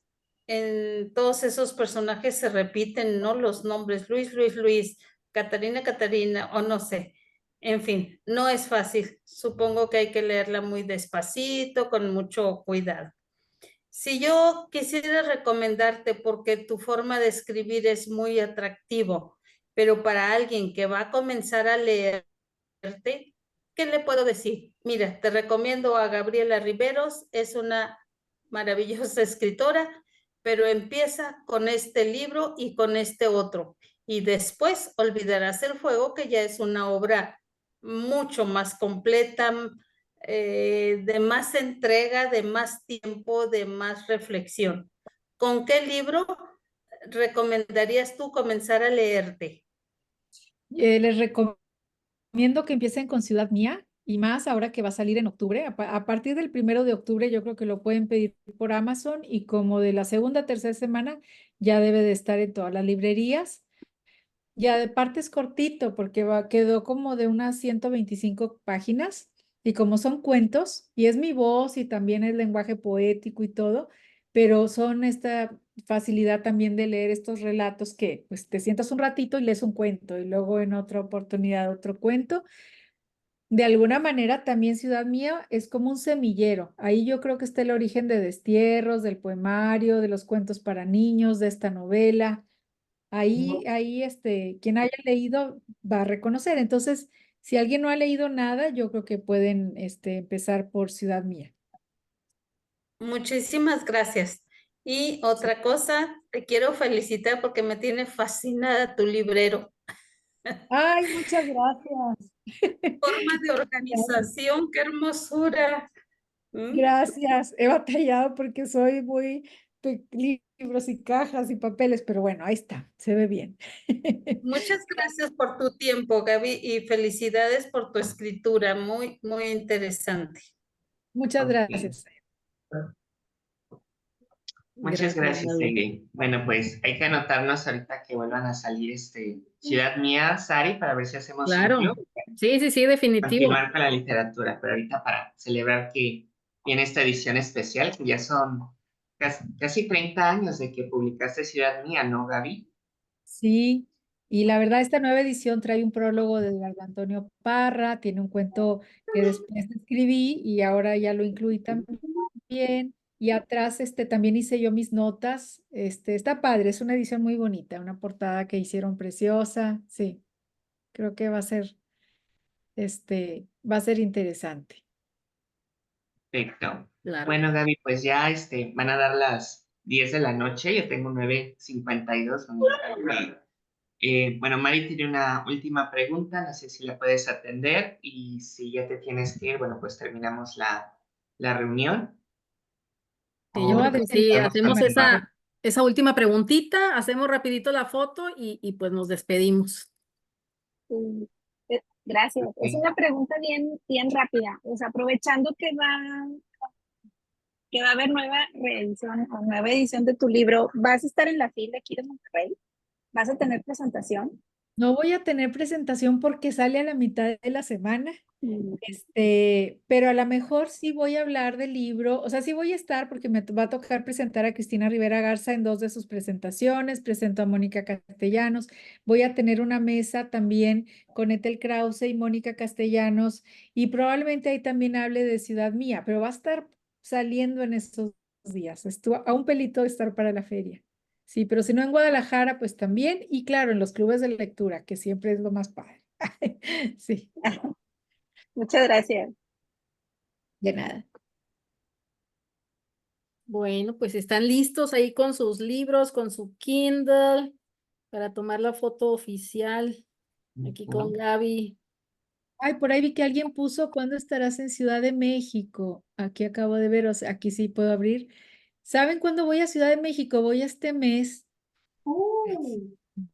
En todos esos personajes se repiten, ¿no? Los nombres Luis, Catarina, o no sé. En fin, no es fácil. Supongo que hay que leerla muy despacito, con mucho cuidado. Si yo quisiera recomendarte, porque tu forma de escribir es muy atractivo, pero para alguien que va a comenzar a leerte, ¿qué le puedo decir? Mira, te recomiendo a Gabriela Riveros, es una maravillosa escritora, pero empieza con este libro y con este otro. Y después Olvidarás el fuego, que ya es una obra mucho más completa, de más entrega, de más tiempo, de más reflexión. ¿Con qué libro recomendarías tú comenzar a leerte? Les recomiendo que empiecen con Ciudad Mía y más ahora que va a salir en octubre. A partir del 1 de octubre yo creo que lo pueden pedir por Amazon y como de la segunda, tercera semana ya debe de estar en todas las librerías. Ya de parte es cortito porque quedó como de unas 125 páginas y como son cuentos y es mi voz y también es lenguaje poético y todo, pero son esta facilidad también de leer estos relatos que pues te sientas un ratito y lees un cuento y luego en otra oportunidad otro cuento. De alguna manera también Ciudad Mía es como un semillero. Ahí yo creo que está el origen de Destierros, del poemario, de los cuentos para niños, de esta novela. Ahí, quien haya leído va a reconocer. Entonces, si alguien no ha leído nada, yo creo que pueden, empezar por Ciudad Mía. Muchísimas gracias. Y otra cosa, te quiero felicitar porque me tiene fascinada tu librero. Ay, muchas gracias. Forma de organización, qué hermosura. Gracias. He batallado porque soy muy libros y cajas y papeles, pero bueno, ahí está, se ve bien. Muchas gracias por tu tiempo, Gaby, y felicidades por tu escritura, muy, muy interesante. Muchas gracias. Muchas gracias, Gaby. Aide. Bueno, pues hay que anotarnos ahorita que vuelvan a salir Ciudad Mía, Sari, para ver si hacemos un Claro. club. Sí, definitivo. Continuar con la literatura, pero ahorita para celebrar que viene esta edición especial, que ya son casi 30 años de que publicaste Ciudad Mía, ¿no, Gaby? Sí, y la verdad esta nueva edición trae un prólogo de Eduardo Antonio Parra, tiene un cuento que después escribí y ahora ya lo incluí también. Y atrás también hice yo mis notas. Está padre, es una edición muy bonita, una portada que hicieron preciosa. Sí, creo que va a ser interesante. Perfecto. Claro. Bueno, Gaby, pues ya van a dar las 10 de la noche, yo tengo 9:52. Bueno, Mari tiene una última pregunta, no sé si la puedes atender y si ya te tienes que ir, bueno, pues terminamos la reunión. Sí, yo O creo que sí, podemos hacemos continuar. esa última preguntita, hacemos rapidito la foto y pues nos despedimos. Gracias. Es Ok. una pregunta bien, bien rápida. O sea, aprovechando que va a haber nueva reedición o nueva edición de tu libro, ¿vas a estar en la fila aquí de Monterrey? ¿Vas a tener presentación? No voy a tener presentación porque sale a la mitad de la semana. Pero a lo mejor sí voy a hablar del libro, o sea, sí voy a estar porque me va a tocar presentar a Cristina Rivera Garza en 2 de sus presentaciones, presento a Mónica Castellanos, voy a tener una mesa también con Ethel Krause y Mónica Castellanos y probablemente ahí también hable de Ciudad Mía, pero va a estar saliendo en estos días, estuvo a un pelito de estar para la feria. Sí, pero si no en Guadalajara, pues también, y claro, en los clubes de lectura, que siempre es lo más padre. Sí, Muchas gracias. de nada. Bueno, pues están listos ahí con sus libros, con su Kindle, para tomar la foto oficial. Aquí con Gaby. Ay, por ahí vi que alguien puso, ¿cuándo estarás en Ciudad de México? Aquí acabo de ver, o sea, aquí sí puedo abrir. ¿Saben cuándo voy a Ciudad de México? Voy este mes.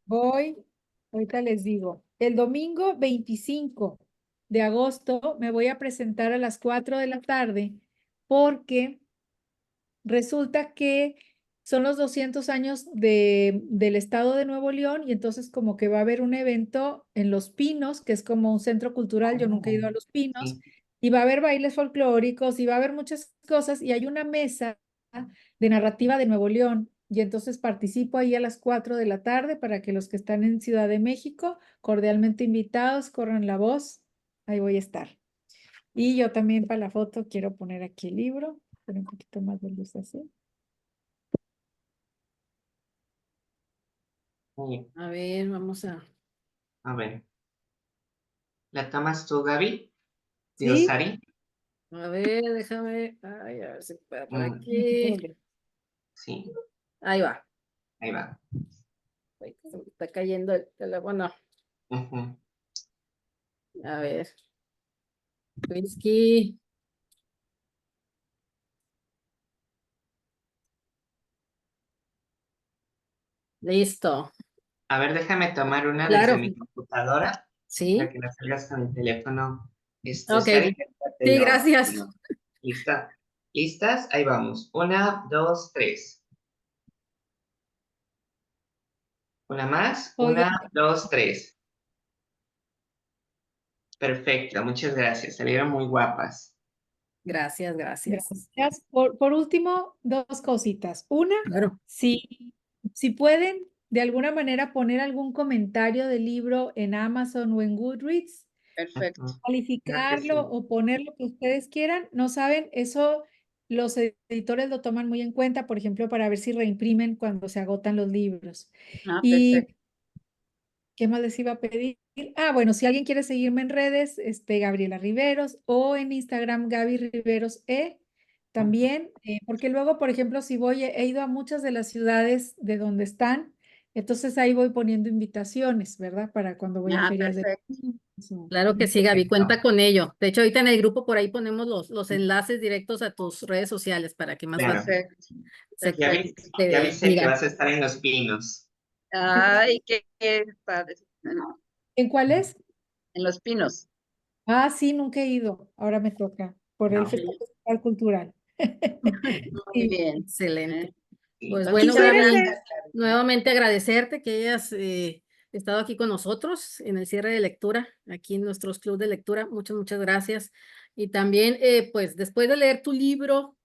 Voy, ahorita les digo, el domingo 25 de agosto me voy a presentar a las 4 de la tarde porque resulta que son los 200 años del estado de Nuevo León y entonces como que va a haber un evento en Los Pinos, que es como un centro cultural, yo nunca he ido a Los Pinos, y va a haber bailes folclóricos y va a haber muchas cosas y hay una mesa de narrativa de Nuevo León y entonces participo ahí a las 4 de la tarde para que los que están en Ciudad de México, cordialmente invitados, corran la voz, ahí voy a estar. Y yo también para la foto quiero poner aquí el libro, poner un poquito más de luz así. A ver, vamos A ver. ¿La tomas tú, Gaby? Digo, Sí. Sari. A ver, déjame. Ay, a ver si puedo por aquí. Sí, Ahí va. ahí va. Ay, se me está cayendo el teléfono. Ujú. A ver. Whisky. Listo. A ver, déjame tomar una Claro. desde mi computadora. Sí. Para que la salgas con el teléfono. Ok. Sari, Sí, gracias. ¿Lista? ¿Listas? Ahí vamos. 1, 2, 3. Una más. Oigan. 1, 2, 3. Perfecto, muchas gracias. Salieron muy guapas. Gracias. Gracias. Por último, 2 cositas. Una, Claro. si pueden de alguna manera poner algún comentario del libro en Amazon o en Goodreads, Perfecto. calificarlo o poner lo que ustedes quieran, no saben, eso los editores lo toman muy en cuenta, por ejemplo, para ver si reimprimen cuando se agotan los libros. Y Perfecto. ¿qué más les iba a pedir? Ah, bueno, si alguien quiere seguirme en redes, Gabriela Riveros, o en Instagram, Gaby Riveros también, porque luego, por ejemplo, si voy, he ido a muchas de las ciudades de donde están, entonces ahí voy poniendo invitaciones, ¿verdad? Para cuando voy a ferias de... Claro que sí, Gaby, cuenta con ello. De hecho, ahorita en el grupo por ahí ponemos los enlaces directos a tus redes sociales para que más Claro. fácil Ya avisé que vas a estar en Los Pinos. Ay, qué padre. ¿En cuáles? En Los Pinos. Ah, sí, nunca he ido. Ahora me toca por el Festival Cultural. Muy bien. Excelente. Pues Nos bueno, quisiera Gaby, invitar, nuevamente agradecerte que hayas estado aquí con nosotros en el cierre de lectura, aquí en nuestros clubes de lectura. Muchas gracias. Y también, pues después de leer tu libro,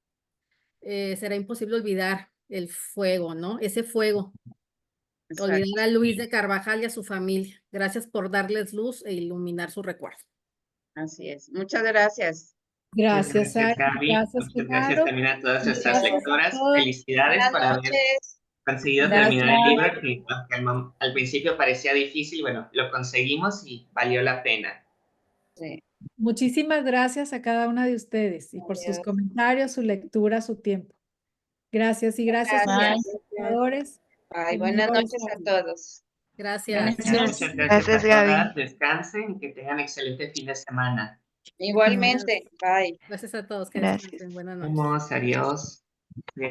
será imposible olvidar el fuego, ¿no? Ese fuego. Olvidar a Luis de Carvajal y a su familia. Gracias por darles luz e iluminar su recuerdo. Así es. Muchas gracias. Gracias, Gaby. gracias, Muchas gracias Genaro. también a todas nuestras Gracias a lectoras. todos. Felicidades Buenas por haber noches. conseguido terminar el libro, que aunque al principio parecía difícil, bueno, lo conseguimos y valió la pena. Sí. Muchísimas gracias a cada una de ustedes y por sus comentarios, su lectura, su tiempo. Gracias y gracias a los espectadores. Ay, buenas noches a todos. Gracias. Muchas gracias a todas. Descansen y que tengan excelente fin de semana. Igualmente. Bye. Gracias a todos. Que Gracias. descansen. Buenas noches. Vamos, adiós.